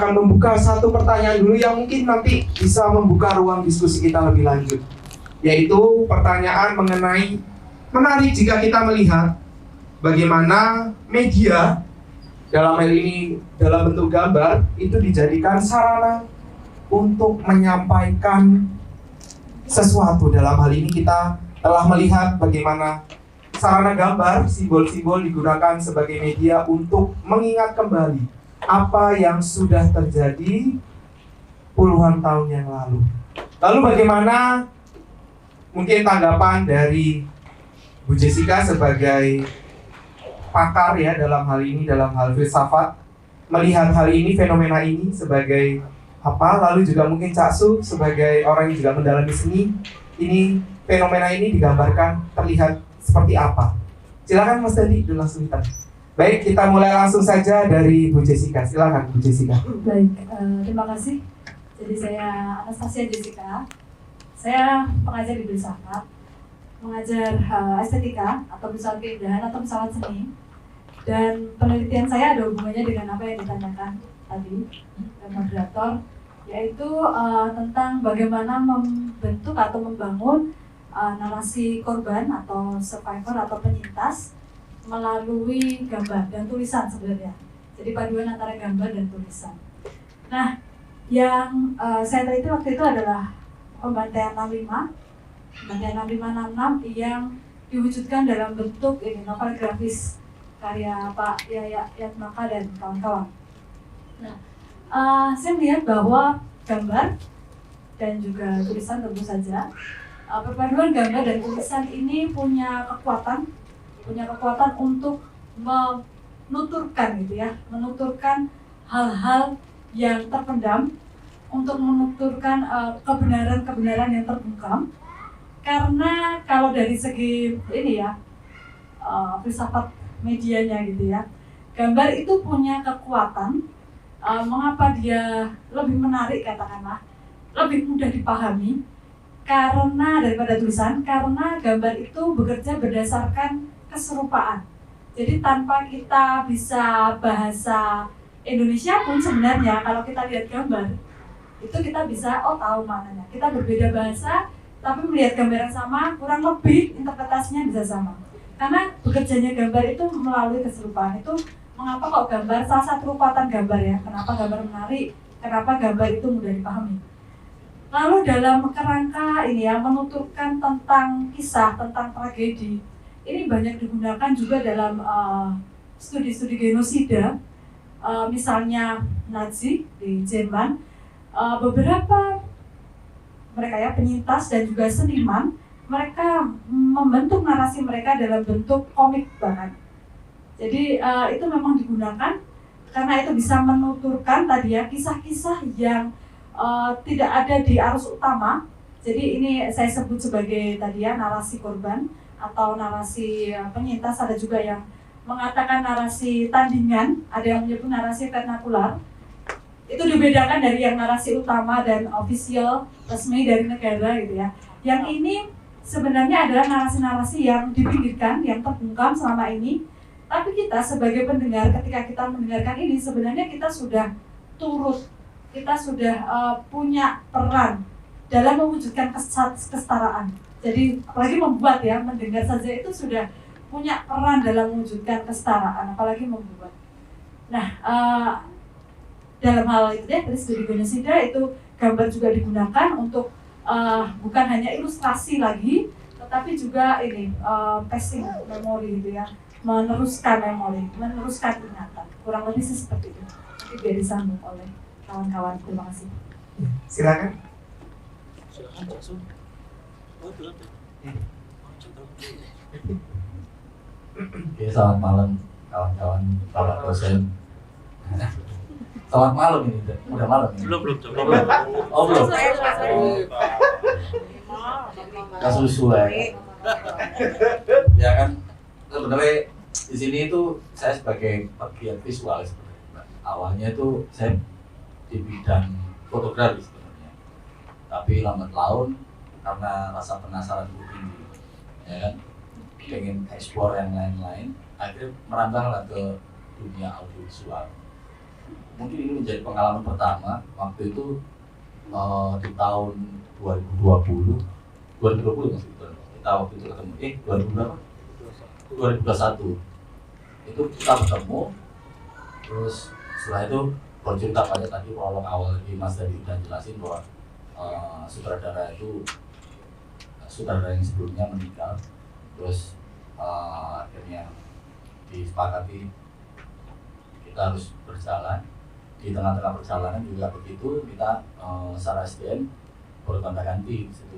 akan membuka satu pertanyaan dulu yang mungkin nanti bisa membuka ruang diskusi kita lebih lanjut, yaitu pertanyaan mengenai menarik jika kita melihat bagaimana media dalam hal ini dalam bentuk gambar itu dijadikan sarana untuk menyampaikan sesuatu. Dalam hal ini kita telah melihat bagaimana sarana gambar, simbol-simbol digunakan sebagai media untuk mengingat kembali apa yang sudah terjadi puluhan tahun yang lalu. Lalu bagaimana mungkin tanggapan dari Bu Jessica sebagai pakar ya dalam hal ini, dalam hal filsafat, melihat hal ini, fenomena ini sebagai apa? Lalu juga mungkin Cak Su sebagai orang yang juga mendalami seni, ini fenomena ini digambarkan terlihat seperti apa? Silakan Mas Dadi, langsung kita. Baik, kita mulai langsung saja dari Bu Jessica. Silakan Bu Jessica. Baik, terima kasih. Jadi saya Anastasia Jessica. Saya pengajar di filsafat, mengajar estetika atau pesawat keindahan atau pesawat seni. Dan penelitian saya ada hubungannya dengan apa yang ditanyakan tadi moderator, yaitu tentang bagaimana membentuk atau membangun narasi korban atau survivor atau penyintas melalui gambar dan tulisan sebenarnya. Jadi paduan antara gambar dan tulisan. Nah, yang saya teliti waktu itu adalah pembantaian 65, pembantaian 6566 yang diwujudkan dalam bentuk ini novel grafis karya Pak Yatmaka dan kawan-kawan. Nah, saya melihat bahwa gambar dan juga tulisan tentu saja perpaduan gambar dan tulisan ini punya kekuatan untuk menuturkan gitu ya, menuturkan hal-hal yang terpendam, untuk menuturkan kebenaran-kebenaran yang terbungkam. Karena kalau dari segi ini ya, filsafat medianya gitu ya, gambar itu punya kekuatan. Mengapa dia lebih menarik, katakanlah lebih mudah dipahami karena daripada tulisan, karena gambar itu bekerja berdasarkan keserupaan. Jadi tanpa kita bisa bahasa Indonesia pun sebenarnya kalau kita lihat gambar itu kita bisa tahu maknanya. Kita berbeda bahasa tapi melihat gambar yang sama, kurang lebih interpretasinya bisa sama. Karena bekerjanya gambar itu melalui keserupaan. Itu mengapa kok gambar, salah satu kekuatan gambar ya, kenapa gambar menarik, kenapa gambar itu mudah dipahami. Lalu dalam kerangka ini ya, menuturkan tentang kisah, tentang tragedi, ini banyak digunakan juga dalam studi-studi genosida, misalnya Nazi di Jerman. Beberapa mereka ya, penyintas dan juga seniman, mereka membentuk narasi mereka dalam bentuk komik bahkan. Jadi itu memang digunakan karena itu bisa menuturkan tadi ya kisah-kisah yang tidak ada di arus utama. Jadi ini saya sebut sebagai tadi ya narasi korban atau narasi penyintas. Ada juga yang mengatakan narasi tandingan, ada yang menyebut narasi vernakular. Itu dibedakan dari yang narasi utama dan ofisial resmi dari negara gitu ya. Yang ini sebenarnya adalah narasi-narasi yang dipinggirkan, yang terbungkam selama ini. Tapi kita sebagai pendengar, ketika kita mendengarkan ini, sebenarnya kita sudah turut, kita sudah punya peran dalam mewujudkan kesetaraan. Jadi apalagi membuat ya, mendengar saja itu sudah punya peran dalam mewujudkan kesetaraan, apalagi membuat. Nah, dalam hal itu ya, dari studi genosida itu gambar juga digunakan untuk bukan hanya ilustrasi lagi, tetapi juga ini passing memori gitu ya, meneruskan memori, meneruskan ingatan. Kurang lebih seperti itu. Nanti biar disambung oleh kawan-kawan. Terima kasih. Silakan. Oke, selamat malam kawan-kawan, para dosen. Selamat malam ini, udah malam ini. Belum. Oh belum. Sesuai. Ya kan, sebenarnya di sini itu saya sebagai pegiat visual sebenarnya. Awalnya itu saya di bidang fotografi sebenarnya. Tapi lambat laun karena rasa penasaran tinggi, ya kan, pengen explore yang lain-lain, akhirnya merambahlah ke dunia audiovisual. mungkin ini menjadi pengalaman pertama waktu itu di tahun 2020 masih kita waktu itu ketemu 2000 berapa? 2021 itu kita ketemu, terus setelah itu bercerita pada tadi prolog awal di Mas Dadi udah jelasin bahwa sutradara yang sebelumnya meninggal, terus akhirnya disepakati kita harus berjalan. Di tengah-tengah perjalanan juga begitu, kita secara SDM bergonta-ganti di situ.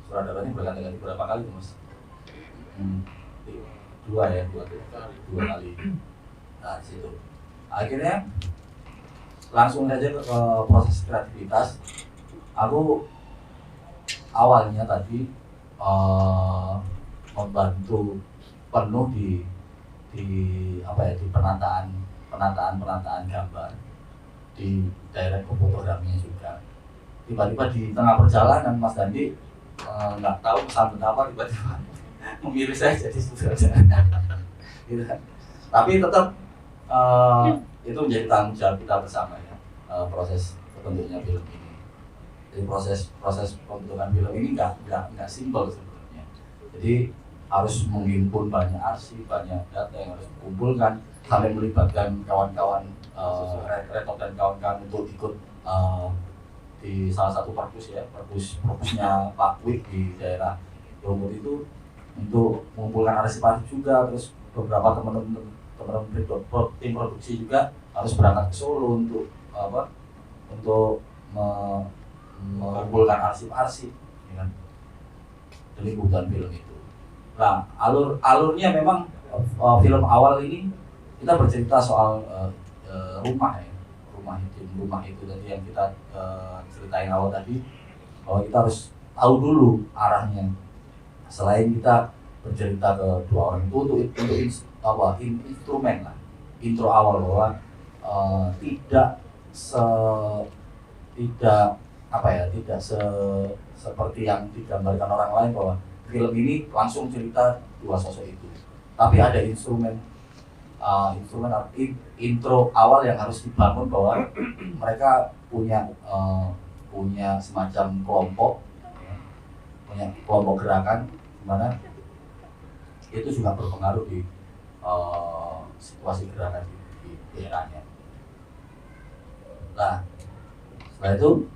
Sutradaranya berganti-ganti berapa kali tuh Mas? Dua kali. Nah di situ akhirnya langsung saja ke proses kreativitas. Aku awalnya tadi membantu penuh di penataan gambar di daerah fotografinya juga. Tiba-tiba di tengah perjalanan Mas Dandi nggak tahu pesan apa, tiba-tiba memilih saya jadi sutradara. Gitu. Tapi tetap itu menjadi tanggung jawab kita bersama ya, proses terbentuknya film ini. Jadi proses pembentukan film ini nggak simpel sebenarnya. Jadi harus menghimpun banyak arsip, banyak data yang harus dikumpulkan, sampai melibatkan kawan-kawan Retok dan kawan-kawan untuk ikut di salah satu perpusnya Pak Wik di daerah Lumut itu untuk mengumpulkan arsip-arsip juga. Terus beberapa teman-teman tim produksi juga harus berangkat ke Solo untuk mengumpulkan arsip-arsip ya kan, demi kebutuhan film itu. Nah, alurnya memang film awal ini kita bercerita soal rumah itu tadi yang kita ceritain awal tadi, bahwa kita harus tahu dulu arahnya. Selain kita bercerita ke dua orang itu untuk instrumen lah, intro awal, bahwa tidak seperti yang digambarkan orang lain bahwa film ini langsung cerita dua sosok itu, tapi ada instrumen intro awal yang harus dibangun, bahwa mereka punya semacam kelompok gerakan, di mana itu juga berpengaruh di situasi gerakan di daerahnya. Nah, setelah itu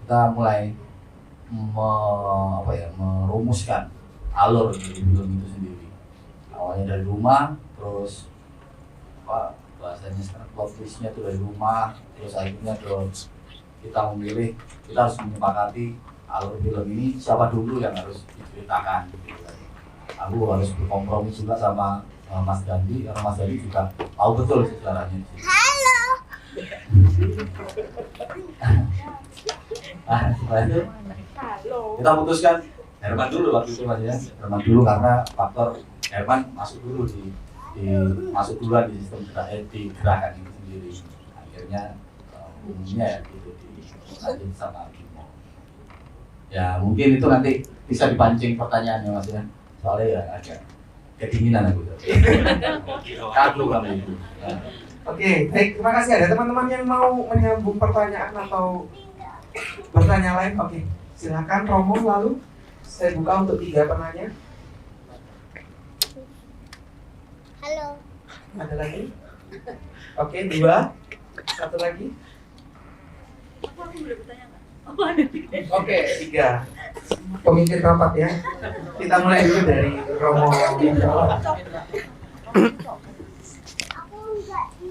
kita mulai merumuskan alur dari film itu sendiri. Awalnya dari rumah, terus bahasanya sekarang plot twist-nya itu dari rumah, terus akhirnya kita harus menyepakati alur film ini siapa dulu yang harus diceritakan gitu kan. Aku harus berkompromi juga sama Mas Dandi, karena Mas Dandi juga tahu betul sejarahnya. Halo. Nah, setelah itu kita putuskan Herman dulu waktu itu Mas ya. Herman dulu karena faktor Herman masuk duluan di sistem gerakan itu sendiri. Akhirnya umumnya ya gitu dilanjut sama Bimo. Ya mungkin itu nanti bisa dipancing pertanyaannya Mas ya. Soalnya ya agak kedinginan aku. Kagum kami itu. Oke, baik, terima kasih. Ada teman-teman yang mau menyambung pertanyaan atau bertanya lain? Oke, silakan Romo. Lalu saya buka untuk 3 penanya. Halo. Ada lagi? Oke, 2. Satu lagi. Aku boleh bertanya nggak? Oke, 3. Pemimpin rapat ya. Kita mulai dulu dari Romo.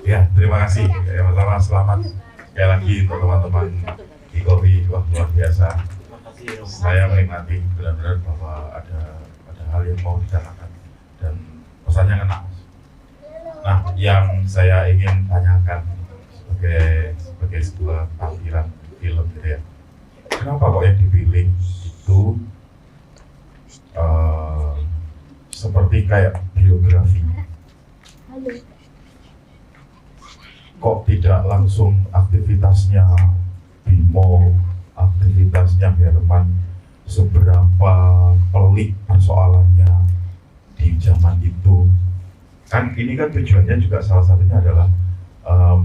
Ya, terima kasih. Ya, pertama selamat sekali lagi untuk teman-teman di Kopi. Wah, luar biasa. Saya menikmati benar-benar bahwa ada hal yang mau dikatakan dan pesannya kena. Nah, yang saya ingin tanyakan sebagai sebuah tampilan film gitu ya. Kenapa kok yang dipilih itu seperti kayak biografi? Kok tidak langsung aktivitasnya Bimo, aktivitasnya Herman, seberapa pelik persoalannya di zaman itu? Kan ini kan tujuannya juga salah satunya adalah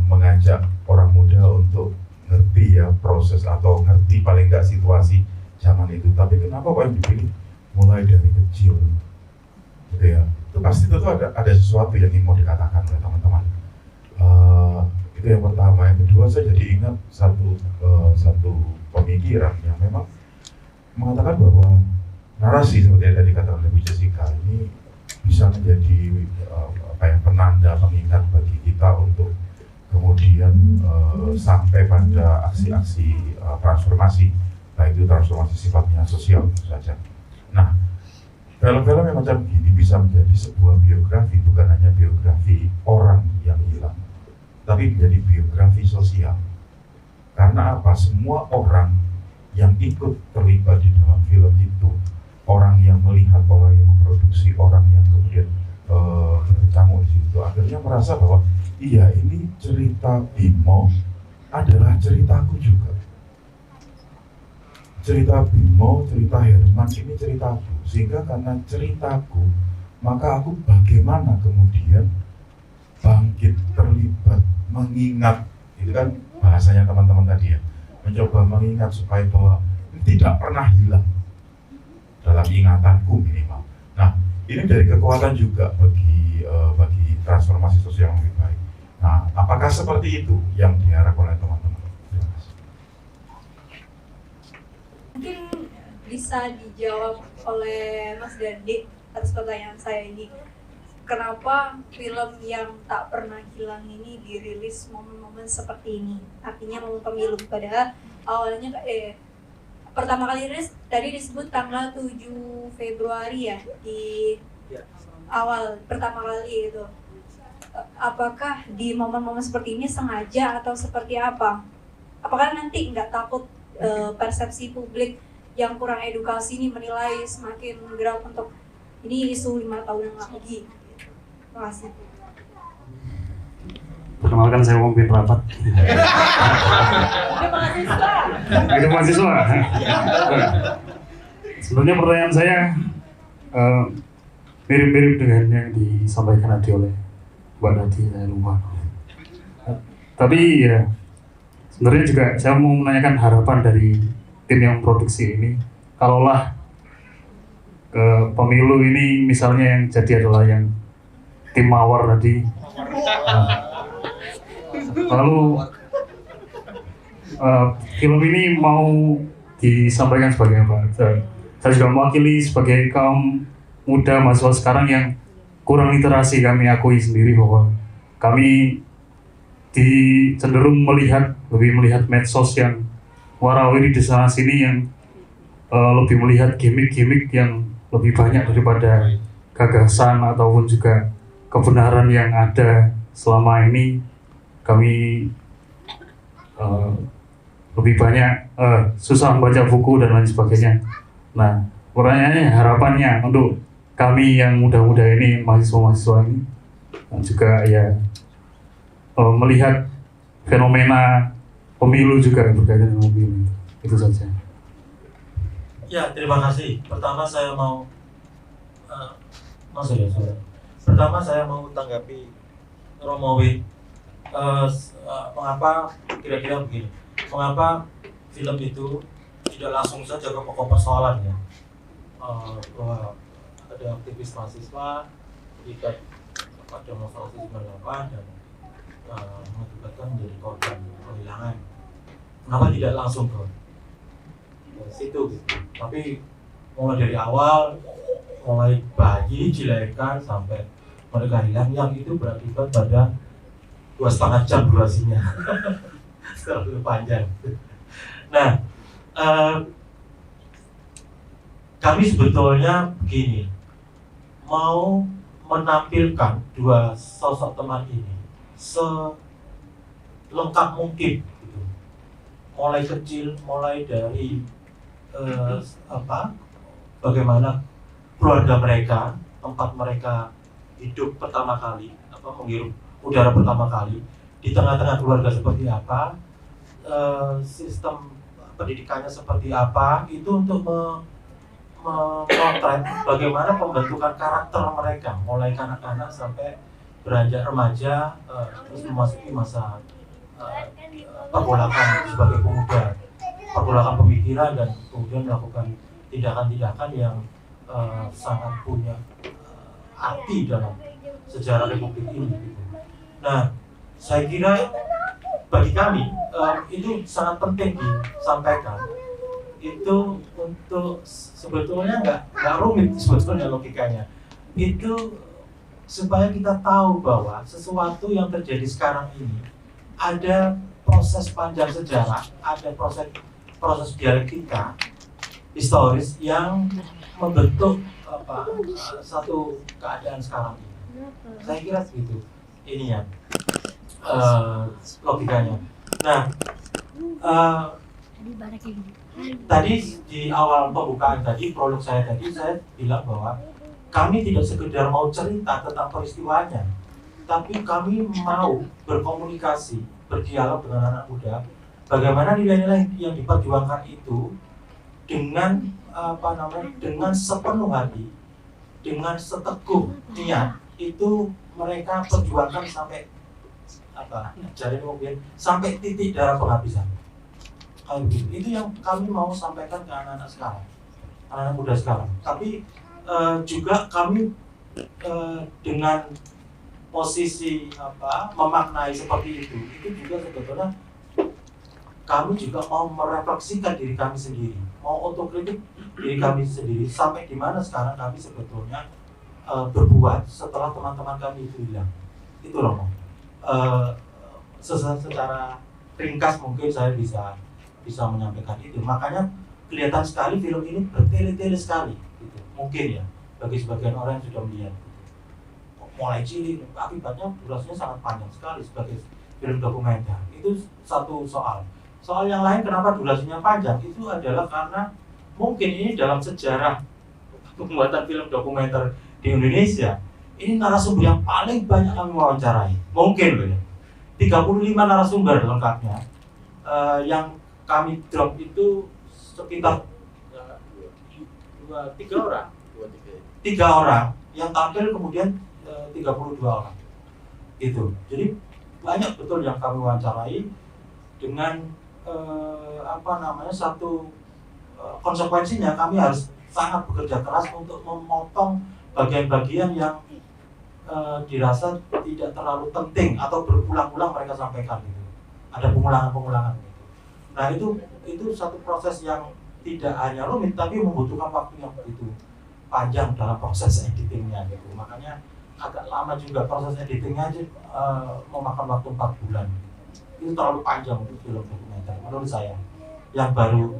mengajak orang muda untuk ngerti ya proses atau ngerti paling nggak situasi zaman itu. Tapi kenapa kok yang dipilih mulai dari kecil, gitu ya? Itu pasti itu ada sesuatu yang ingin mau dikatakan oleh teman-teman. Itu yang pertama. Yang kedua, saya jadi ingat satu pemikiran yang memang mengatakan bahwa narasi seperti yang tadi dikatakan oleh Bu Jessica ini bisa menjadi penanda pengingat bagi kita untuk kemudian sampai pada aksi-aksi transformasi, baik itu transformasi sifatnya sosial tentu saja. Nah, film-film yang macam gini bisa menjadi sebuah biografi, bukan hanya biografi orang yang hilang, tapi menjadi biografi sosial. Karena apa? Semua orang yang ikut terlibat di dalam film itu, orang yang melihat, orang yang memproduksi, orang yang kemudian berkecamuk di situ, akhirnya merasa bahwa iya, ini cerita Bimo adalah ceritaku juga. Cerita Bimo, cerita Herman ini ceritaku. Sehingga karena ceritaku, maka aku bagaimana kemudian bangkit, terlibat, mengingat. Itu kan bahasanya teman-teman tadi ya, mencoba mengingat supaya bahwa tidak pernah hilang dalam ingatanku minimal. Nah, ini dari kekuatan juga bagi transformasi sosial yang lebih baik. Nah, apakah seperti itu yang diharapkan oleh teman-teman? Terima kasih. Mungkin bisa dijawab oleh Mas Dandi atas pertanyaan saya ini. Kenapa film yang tak pernah hilang ini dirilis momen-momen seperti ini? Artinya momen pemilu. Padahal awalnya pertama kali rilis tadi disebut tanggal 7 Februari ya, di awal pertama kali itu. Apakah di momen-momen seperti ini sengaja atau seperti apa? Apakah nanti nggak takut persepsi publik yang kurang edukasi ini menilai semakin gerak untuk ini isu 5 tahunan lagi? Terima kasih. Perkenalkan, saya pemimpin rapat. Itu mahasiswa. Sebenarnya pertanyaan saya mirip-mirip dengan yang disampaikan tadi oleh Mbak Nadi, saya lupa. Tapi ya, sebenarnya juga saya mau menanyakan harapan dari tim yang produksi ini. Kalaulah pemilu ini misalnya yang jadi adalah yang tim Mawar tadi, lalu film ini mau disampaikan sebagai apa? Saya juga mewakili sebagai kaum muda mahasiswa sekarang yang kurang literasi. Kami akui sendiri bahwa kami cenderung lebih melihat medsos yang warawiri di sana sini, yang lebih melihat gimmick-gimmick yang lebih banyak daripada gagasan ataupun juga kebenaran yang ada selama ini. Kami lebih banyak susah membaca buku dan lain sebagainya. Nah, pertanyaannya, harapannya untuk kami yang muda-muda ini, mahasiswa-mahasiswa ini, dan juga ya melihat fenomena pemilu juga berkaitan dengan pemilu. Itu saja. Ya, terima kasih. Pertama saya mau Pertama saya mau tanggapi Romowi. Mengapa kira-kira begini? Mengapa film itu tidak langsung saja ke pokok persoalannya? Bahwa ada aktivis mahasiswa terlibat pada demonstrasi 98 dan mengakibatkan menjadi korban penghilangan. Kenapa tidak langsung ke situ gitu? Tapi mulai dari awal, mulai bayi dilahirkan sampai mereka hilang, yang itu berakibat pada 2,5 jam durasinya. Terlalu panjang. Nah, kami sebetulnya begini, mau menampilkan dua sosok teman ini selengkap mungkin gitu. Mulai kecil, mulai dari bagaimana keluarga mereka, tempat mereka hidup pertama kali, menghirup udara pertama kali, di tengah-tengah keluarga seperti apa, sistem pendidikannya seperti apa, itu untuk memotret bagaimana pembentukan karakter mereka, mulai kanak-kanak sampai beranjak remaja, terus memasuki masa pergolakan sebagai pemuda, pergolakan pemikiran, dan kemudian melakukan tindakan-tindakan yang sangat punya arti dalam sejarah Republik ini. Gitu. Nah, saya kira bagi kami itu sangat penting disampaikan. Itu untuk sebetulnya nggak rumit sebetulnya logikanya. Itu supaya kita tahu bahwa sesuatu yang terjadi sekarang ini ada proses panjang sejarah, ada proses dialektika historis yang membentuk satu keadaan sekarang ini. Saya kira begitu ininya logikanya. Nah, tadi di awal pembukaan tadi, prolog saya tadi, saya bilang bahwa kami tidak sekedar mau cerita tentang peristiwanya, tapi kami mau berkomunikasi, berdialog dengan anak muda, bagaimana nilai-nilai yang diperjuangkan itu dengan dengan sepenuh hati, dengan seteguh niat, itu mereka perjuangkan sampai sampai titik darah penghabisan. Itu yang kami mau sampaikan ke anak-anak sekarang, anak-anak muda sekarang. Tapi juga kami dengan posisi memaknai seperti itu juga sebetulnya kami juga mau merefleksikan diri kami sendiri, mau otokritik diri kami sendiri, sampai di mana sekarang kami sebetulnya berbuat setelah teman-teman kami itu hilang. Itu loh. Secara ringkas mungkin saya bisa menyampaikan itu. Makanya kelihatan sekali film ini bertele-tele sekali gitu. Mungkin ya bagi sebagian orang yang sudah melihat gitu. Mulai cilik, akibatnya durasinya sangat panjang sekali sebagai film dokumenter. Itu satu soal. Soal yang lain, kenapa durasinya panjang, itu adalah karena mungkin ini dalam sejarah pembuatan film dokumenter di Indonesia, ini narasumber yang paling banyak kami wawancarai. Mungkin loh ya, 35 narasumber lengkapnya. Yang kami drop itu sekitar 3 orang, yang tampil kemudian 32 orang. Itu. Jadi banyak betul yang kami wawancarai dengan satu konsekuensinya kami harus sangat bekerja keras untuk memotong bagian-bagian yang dirasa tidak terlalu penting atau berulang-ulang mereka sampaikan gitu. Ada pengulangan-pengulangan gitu. Nah, itu satu proses yang tidak hanya rumit tapi membutuhkan waktu yang begitu panjang dalam proses editingnya gitu. Makanya agak lama juga proses editingnya aja memakan waktu 4 bulan. Itu terlalu panjang untuk film dokumenter menurut saya, yang baru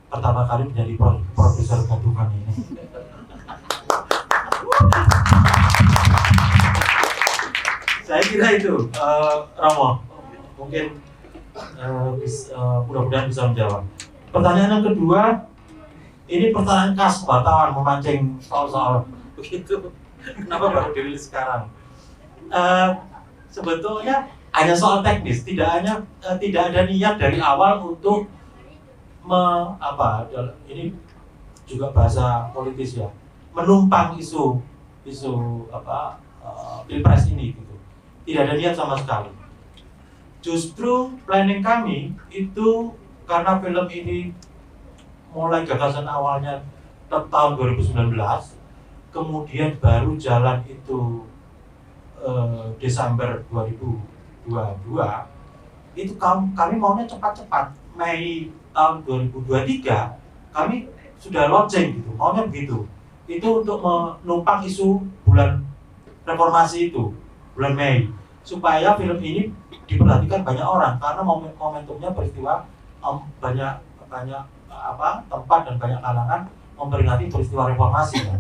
pertama kali menjadi produser gabungan ini. Saya kira itu, Romo, mungkin mudah-mudahan bisa menjawab. Pertanyaan yang kedua, ini pertanyaan khas wartawan, memancing soal-soal begitu. Kenapa baru dirilis sekarang? Sebetulnya hanya soal teknis, tidak ada niat dari awal untuk ini juga bahasa politis ya, menumpang isu pilpres ini gitu. Tidak ada niat sama sekali. Justru planning kami itu karena film ini mulai gagasan awalnya tahun 2019, kemudian baru jalan itu Desember 2022, itu kami maunya cepat-cepat. Mei tahun 2023 kami sudah launching gitu, maunya begitu. Itu untuk menumpang isu bulan reformasi itu, bulan Mei, supaya film ini diperhatikan banyak orang karena momentumnya peristiwa banyak tempat dan banyak kalangan memperingati peristiwa reformasi kan.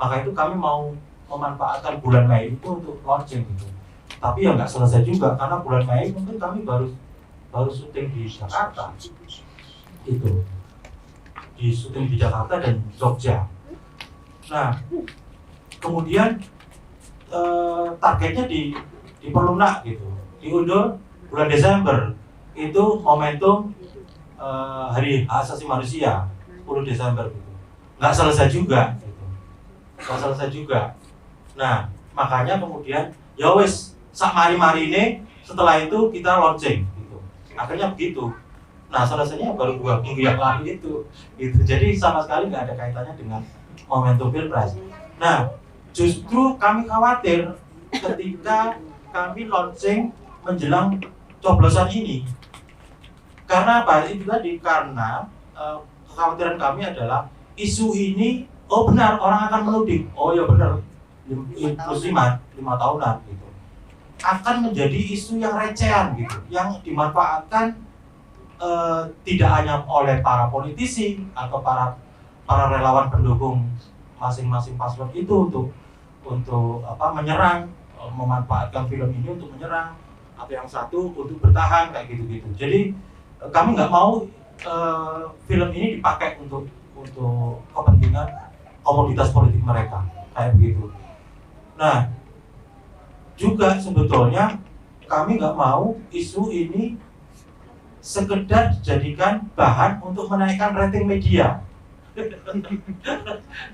Maka itu kami mau memanfaatkan bulan Mei itu untuk launching gitu. Tapi ya nggak selesai juga karena bulan Mei mungkin kami baru syuting di Jakarta, itu di syuting di Jakarta dan Jogja. Nah, kemudian targetnya diperlunak gitu, diundur bulan Desember. Itu momentum Hari Hak Asasi Manusia 10 Desember gitu. Nggak selesai juga gitu. Nggak selesai juga. Nah, Makanya kemudian ya wes sak mari-mari ini setelah itu kita launching gitu. Akhirnya begitu. Nah selesainya baru 2 minggu yang lalu itu gitu. Jadi sama sekali nggak ada kaitannya dengan momentum Pilpres. Nah justru kami khawatir ketika kami launching menjelang coblosan ini. Karena apa? Itu tadi karena kekhawatiran kami adalah isu ini, oh benar orang akan menuding, oh ya benar, plus 5 tahunan gitu, akan menjadi isu yang recehan gitu, yang dimanfaatkan tidak hanya oleh para politisi atau para relawan pendukung masing-masing paslon itu untuk menyerang, memanfaatkan film ini untuk menyerang, atau yang satu untuk bertahan kayak gitu-gitu. Jadi kami nggak mau film ini dipakai untuk kepentingan komoditas politik mereka kayak begitu. Nah, juga sebetulnya kami nggak mau isu ini sekedar dijadikan bahan untuk menaikkan rating media.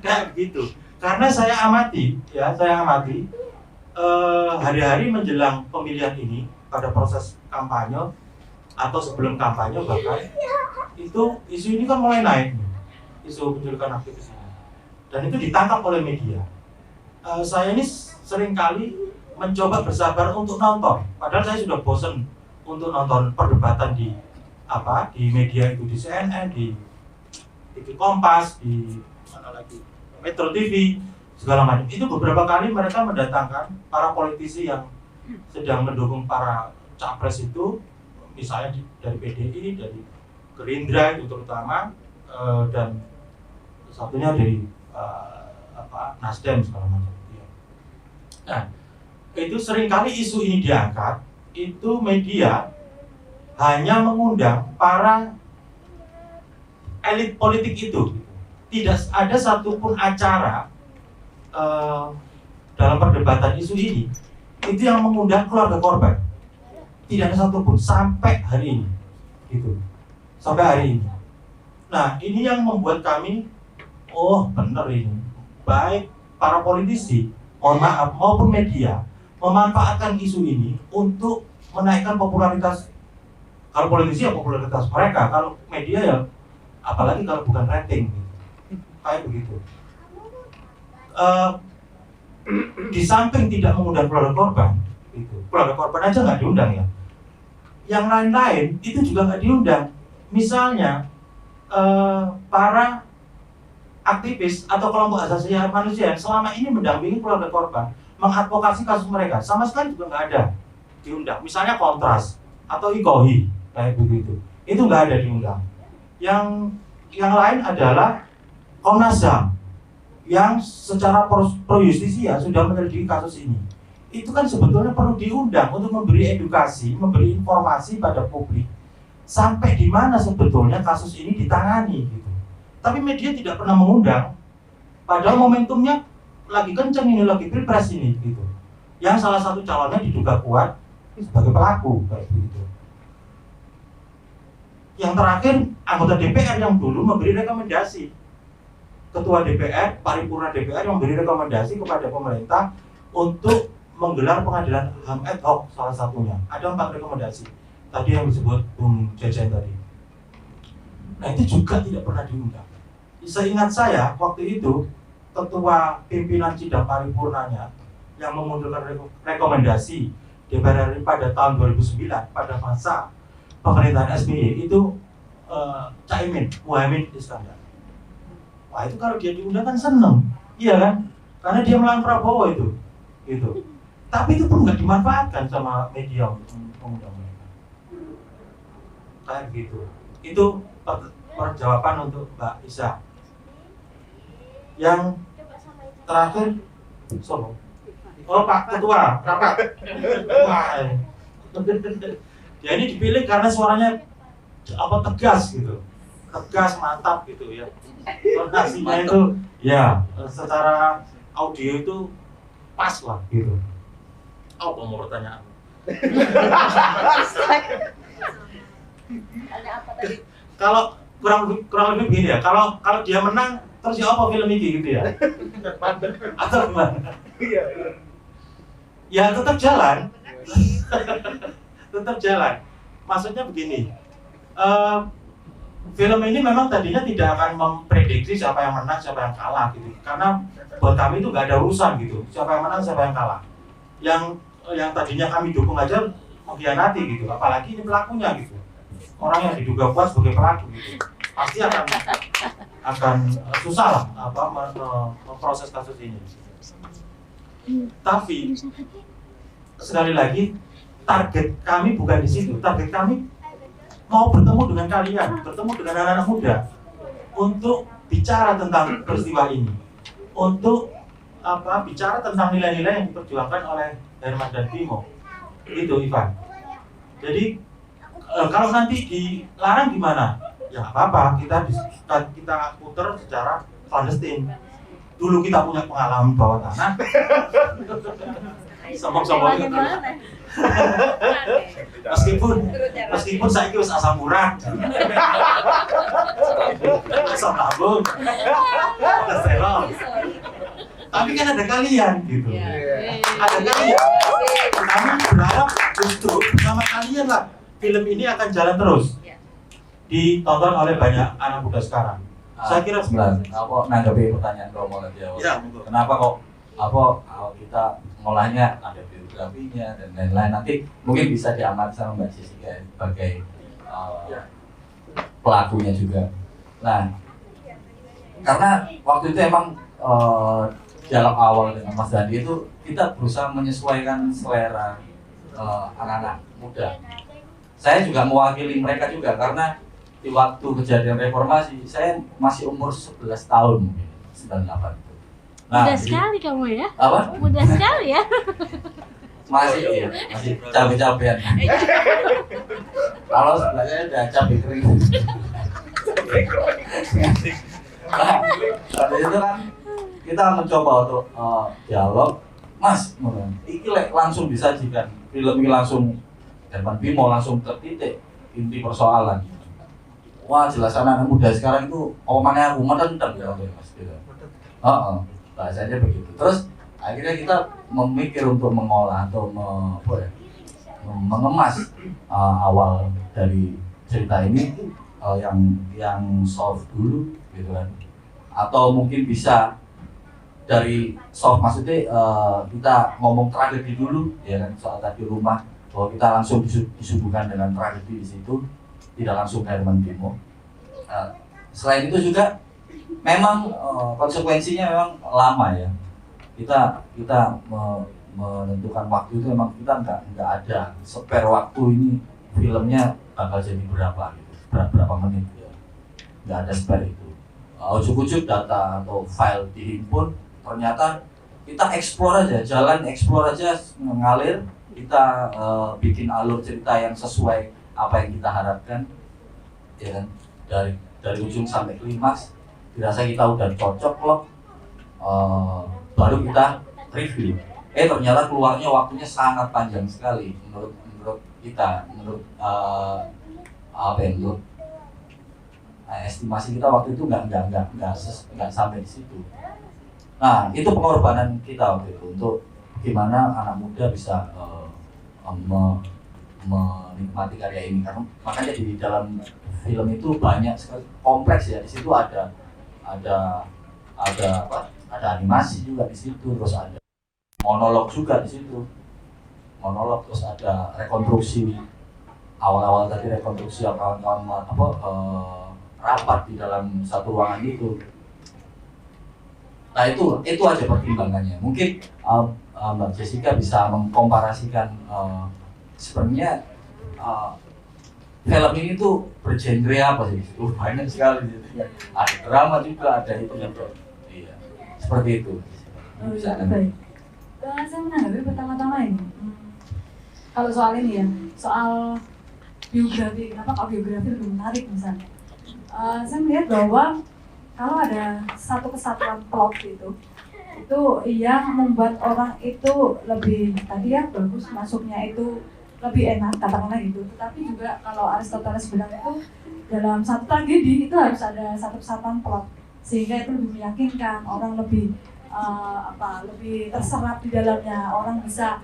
Kayak begitu. Karena saya amati hari-hari menjelang pemilihan ini pada proses kampanye atau sebelum kampanye bahkan itu isu ini kan mulai naik, isu penculikan aktivis ini, dan itu ditangkap oleh media. Saya ini seringkali mencoba bersabar untuk nonton, padahal saya sudah bosan untuk nonton perdebatan di media itu, di CNN, di TV Kompas, di mana lagi, Metro TV, segala macam. Itu beberapa kali mereka mendatangkan para politisi yang sedang mendukung para capres itu, misalnya dari PDI, dari Gerindra itu terutama, dan satunya dari Nasdem segala macam. Nah, itu seringkali isu ini diangkat, itu media hanya mengundang para elit politik itu. Tidak ada satupun acara dalam perdebatan isu ini itu yang mengundang keluarga korban. Tidak ada satupun sampai hari ini, gitu. Sampai hari ini. Nah, ini yang membuat kami, oh benar ini, baik para politisi, mohon maaf, maupun media memanfaatkan isu ini untuk menaikkan popularitas. Kalau politisi ya popularitas mereka, kalau media ya apalagi kalau bukan rating, kayak begitu. Di samping tidak mengundang keluarga korban, gitu. Keluarga korban aja nggak diundang ya. Yang lain-lain itu juga nggak diundang. Misalnya para aktivis atau kelompok asasi hak manusia yang selama ini mendampingi keluarga korban, mengadvokasi kasus mereka, sama sekali juga nggak ada diundang. Misalnya Kontras atau IKOHI kayak begitu, itu nggak ada diundang. Yang lain adalah Komnas HAM yang secara pro justisia sudah menyelidiki kasus ini. Itu kan sebetulnya perlu diundang untuk memberi edukasi, memberi informasi pada publik sampai di mana sebetulnya kasus ini ditangani gitu. Tapi media tidak pernah mengundang, padahal momentumnya lagi kenceng ini, lagi Pilpres ini gitu. Yang salah satu calonnya diduga kuat sebagai pelaku kayak gitu. Yang terakhir, anggota DPR yang dulu memberi rekomendasi, Ketua DPR, Paripurna DPR yang memberi rekomendasi kepada pemerintah untuk menggelar pengadilan HAM ad hoc salah satunya. Ada 4 rekomendasi. Tadi yang disebut Bung Jejen tadi. Nah itu juga tidak pernah diundang. Seingat saya, waktu itu Ketua Pimpinan Sidang Paripurnanya yang memundurkan rekomendasi DPR RI pada tahun 2009 pada masa pemerintahan SBY itu Caimin, Muhaimin Iskandar. Wah itu kalau dia diundang kan seneng, iya kan? Karena dia melawan Prabowo itu, gitu. Tapi itu pun nggak dimanfaatkan sama media untuk mengundang mereka. Kayak gitu. Itu perjawaban untuk Mbak Isa. Yang terakhir, Solo. Oh Pak Ketua, rapat. Wah, dia ini dipilih karena suaranya tegas gitu, tegas, mantap gitu ya. Konotasinya itu ya secara audio itu pas lah gitu. Apa mau pertanyaan? Kalau kurang lebih begini ya, kalau dia menang terus ya apa film ini gitu ya? Atau gimana? Iya. Ya tetap jalan. Tetap jalan. Maksudnya begini, film ini memang tadinya tidak akan memprediksi siapa yang menang, siapa yang kalah gitu. Karena buat kami itu nggak ada urusan gitu, siapa yang menang, siapa yang kalah. Yang tadinya kami dukung aja mengkhianati gitu, apalagi ini pelakunya gitu. Orang yang diduga kuat sebagai pelaku gitu, pasti akan susah lah memproses kasus ini. Tapi sekali lagi target kami bukan di situ. Target kami mau bertemu dengan kalian, bertemu dengan anak-anak muda untuk bicara tentang peristiwa ini, untuk bicara tentang nilai-nilai yang diperjuangkan oleh Herman dan Bimo. Itu Ivan. Jadi kalau nanti dilarang gimana? Ya nggak apa-apa, kita puter secara clandestine. Dulu kita punya pengalaman bawah tanah. Sombong-sombong. Meskipun saya itu asam urat, asam lambung, kolesterol. Tapi kan ada kalian gitu. Ada kalian. Kami berharap justru bersama kalian lah film ini akan jalan terus. Ditonton oleh banyak anak muda sekarang. Saya kira sebenarnya aku nanggapi pertanyaan Romo tadi awal. Ya, kenapa kok kita ngolahnya ada biografinya dan lain-lain, nanti mungkin bisa diamati sama Mbak Jessica sebagai pelakunya juga. Nah, karena waktu itu emang dialog awal dengan Mas Dandi itu kita berusaha menyesuaikan selera anak-anak muda. Saya juga mewakili mereka juga karena di waktu kejadian reformasi saya masih umur 11 tahun mungkin, 98 itu. Nah, mudah sekali kamu ya? Apa? Mudah sekali ya? Masih cabai-cabean. Kalau sebelah saya udah cabai kering. Nah, habis itu kan kita mencoba untuk dialog, Mas, ini langsung disajikan, film ini langsung Herman Bimo langsung tertitik inti persoalan. Wah, jelas anak muda sekarang itu omongannya aku menentang ya, Mas. Gitu. Bahasanya begitu. Terus akhirnya kita memikir untuk mengolah atau mengemas awal dari cerita ini yang soft dulu, gitu kan? Atau mungkin bisa dari soft maksudnya kita ngomong tragedi dulu, ya kan, soal tadi rumah, bahwa kita langsung disuguhkan dengan tragedi di situ. Tidak langsung Herman Bimo. Selain itu juga memang konsekuensinya memang lama ya. Kita menentukan waktu itu memang kita nggak ada spare waktu ini filmnya bakal jadi berapa gitu, berapa menit ya. Nggak ada spare itu. Ujuk-ujuk data atau file dihimpun, ternyata kita explore aja, jalan explore aja mengalir, kita bikin alur cerita yang sesuai apa yang kita harapkan, ya kan, dari ujung sampai klimaks, dirasa kita udah cocok loh, baru kita review. Ternyata keluarnya waktunya sangat panjang sekali menurut kita, menurut estimasi kita waktu itu nggak sampai di situ. Nah, itu pengorbanan kita waktu itu untuk gimana anak muda bisa menikmati karya ini, karena makanya di dalam film itu banyak sekali kompleks ya. Di situ ada animasi juga di situ, terus ada monolog juga di situ, terus ada rekonstruksi awal-awal tadi, rekonstruksi kawan-kawan rapat di dalam satu ruangan itu. Nah, itu aja pertimbangannya. Mungkin Mbak Jessica bisa mengkomparasikan sebenarnya film ini tuh bergenre apa sih? Banyak sekali gitu. Ada drama juga, ada itu juga. Iya, seperti itu. Baik. Saya menanggapi pertama-tama ini. Kalau soal ini ya, soal biografi, kenapa kok biografi lebih menarik misalnya? Saya melihat bahwa kalau ada satu kesatuan plot itu yang membuat orang itu lebih tadi ya bagus masuknya itu lebih enak, katakanlah gitu. Tetapi juga kalau Aristoteles bilang itu dalam satu tragedi itu harus ada satu kesatuan plot, sehingga itu lebih meyakinkan, orang lebih lebih terserap di dalamnya, orang bisa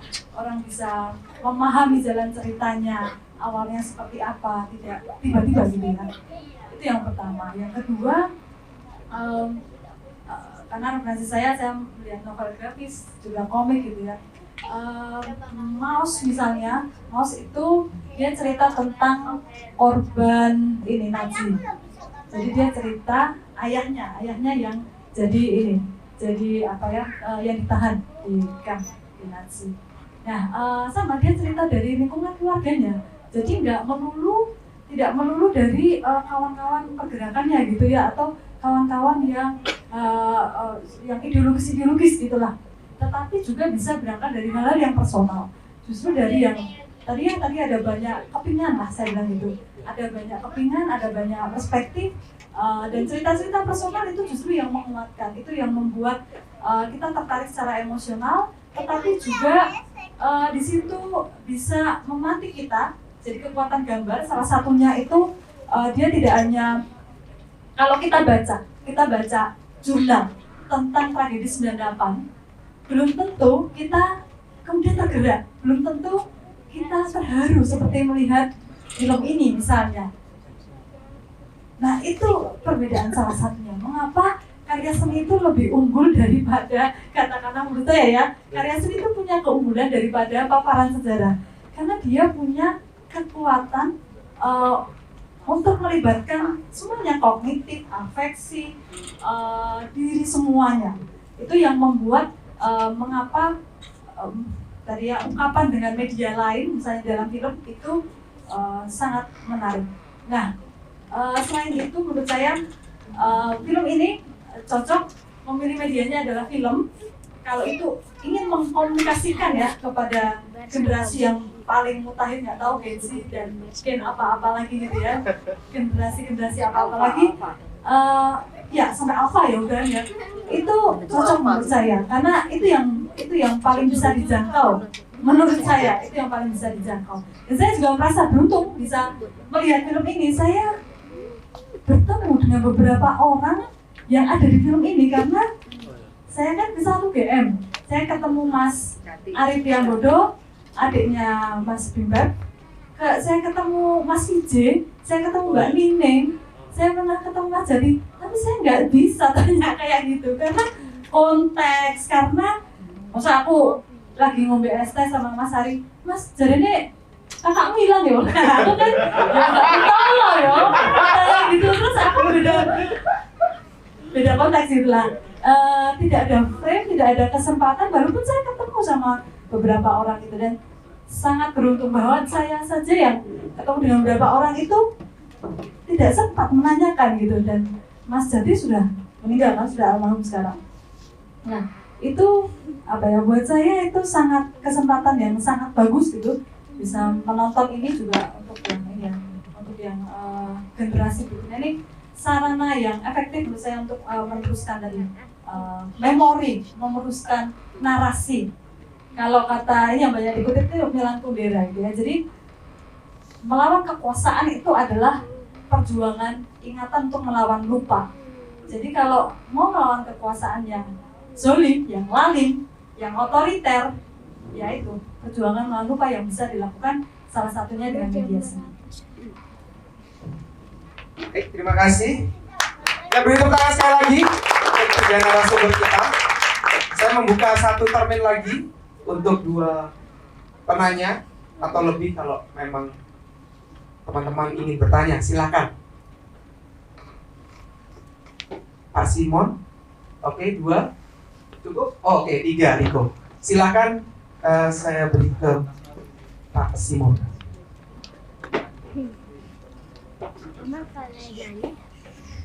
memahami jalan ceritanya, awalnya seperti apa, tidak tiba-tiba gitu ya. Itu yang pertama. Yang kedua, karena referensi saya melihat novel grafis juga komik gitu ya. Maus misalnya, Maus itu dia cerita tentang korban ini Nazi. Jadi dia cerita ayahnya yang jadi yang ditahan di kamp di Nazi. Nah, sama dia cerita dari lingkungan keluarganya. Jadi tidak melulu dari kawan-kawan pergerakannya gitu ya, atau kawan-kawan yang ideologis gitulah. Tetapi juga bisa berangkat dari hal-hal yang personal. Justru dari yang tadi ada banyak kepingan lah, saya bilang gitu. Ada banyak kepingan, ada banyak perspektif, dan cerita-cerita personal itu justru yang menguatkan, itu yang membuat kita tertarik secara emosional, tetapi juga di situ bisa memantik kita. Jadi kekuatan gambar salah satunya itu dia tidak hanya, kalau kita baca jurnal tentang tragedi 98, belum tentu kita kemudian tergerak, belum tentu kita terharu seperti melihat film ini misalnya. Nah, itu perbedaan salah satunya. Mengapa karya seni itu lebih unggul daripada, katakanlah menurut saya ya, karya seni itu punya keunggulan daripada paparan sejarah. Karena dia punya kekuatan untuk melibatkan semuanya, kognitif, afeksi, diri semuanya. Itu yang membuat mengapa tadi ya, ungkapan dengan media lain misalnya dalam film itu sangat menarik. Nah, selain itu menurut saya film ini cocok, memilih medianya adalah film. Kalau itu ingin mengkomunikasikan ya kepada generasi yang paling mutakhir, nggak tahu Gen Z dan Gen apa-apa lagi gitu ya, generasi apa-apa lagi, ya sampai alpha ya udah ya, itu cocok menurut saya karena itu yang paling bisa dijangkau. Menurut saya itu yang paling bisa dijangkau. Dan saya juga merasa beruntung bisa melihat film ini. Saya bertemu dengan beberapa orang yang ada di film ini karena saya kan bisa UGM. Saya ketemu Mas Arif Yambodo, adiknya Mas Bimber. Saya ketemu Mas IJ, saya ketemu Mbak Nining, saya pernah ketemu Mas Jadi. Tapi saya nggak bisa tanya kayak gitu karena konteks, karena masa aku lagi ngombe es teh sama Mas Ari, Mas jadi ini kakakmu hilang ya? Aku kan ya nggak tahu loh ya, kayak gitu. Terus aku beda konteks gitu lah. Tidak ada frame, tidak ada kesempatan, walaupun saya ketemu sama beberapa orang itu, dan sangat beruntung bahwa saya saja yang ketemu dengan beberapa orang itu tidak sempat menanyakan gitu, dan Mas Jadi sudah meninggal kan, sudah almarhum sekarang. Nah, itu buat saya itu sangat kesempatan yang sangat bagus gitu, bisa menonton ini juga untuk yang generasi berikutnya. Ini sarana yang efektif menurut saya untuk meneruskan dari memori, meneruskan narasi. Kalau kata ini yang banyak dikutip itu Milan Kundera gitu ya. Jadi melawan kekuasaan itu adalah perjuangan ingatan untuk melawan lupa. Jadi kalau mau melawan kekuasaan yang zolim, yang lalim, yang otoriter, ya itu perjuangan melawan lupa yang bisa dilakukan salah satunya dengan media seni. Oke, terima kasih. Ya, beri tepuk tangan sekali lagi untuk tiga narasumber kita. Saya membuka satu termin lagi untuk dua penanya atau lebih kalau memang teman-teman ingin bertanya, silakan. Pak Simon, oke, 2, cukup? Oh, oke, 3, Riko. Silakan, saya beri ke Pak Simon.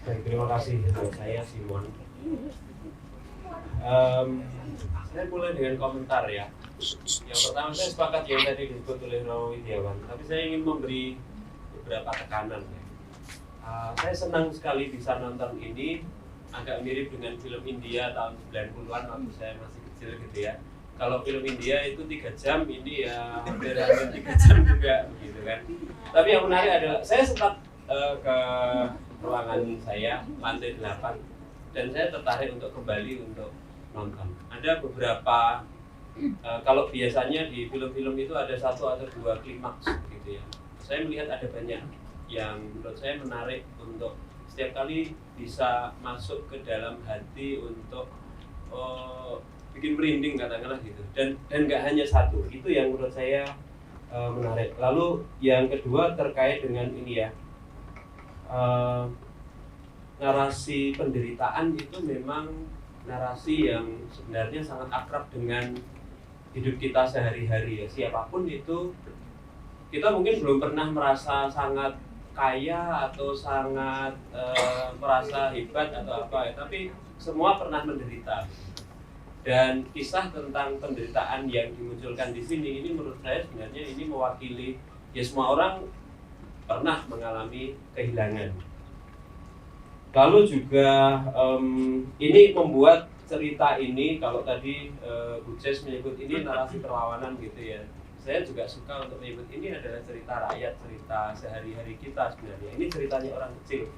Baik, terima kasih. Saya Simon. Saya mulai dengan komentar ya. Yang pertama, saya sepakat yang tadi disebut oleh Romo Widiawan, tapi saya ingin memberi beberapa tekanan. Saya senang sekali bisa nonton ini, agak mirip dengan film India tahun 90-an waktu saya masih kecil gitu ya. Kalau film India itu 3 jam, ini ya hampir 3 jam juga begitu kan. Tapi yang menarik adalah saya sempat ke ruangan saya lantai 8 dan saya tertarik untuk kembali untuk nonton. Ada beberapa kalau biasanya di film-film itu ada 1 atau 2 klimaks gitu ya. Saya melihat ada banyak yang menurut saya menarik untuk setiap kali bisa masuk ke dalam hati untuk bikin merinding katakanlah gitu. Dan nggak hanya 1, itu yang menurut saya menarik. Lalu yang kedua terkait dengan ini ya, narasi penderitaan itu memang narasi yang sebenarnya sangat akrab dengan hidup kita sehari-hari ya. Siapapun itu, kita mungkin belum pernah merasa sangat kaya atau sangat merasa hebat atau apa ya, tapi semua pernah menderita. Dan kisah tentang penderitaan yang dimunculkan di sini ini menurut saya sebenarnya ini mewakili ya semua orang pernah mengalami kehilangan. Lalu juga ini membuat cerita ini, kalau tadi Bu Ces menyebut ini narasi perlawanan gitu ya, saya juga suka untuk menyebut ini adalah cerita rakyat, cerita sehari-hari kita sebenarnya. Ini ceritanya orang kecil.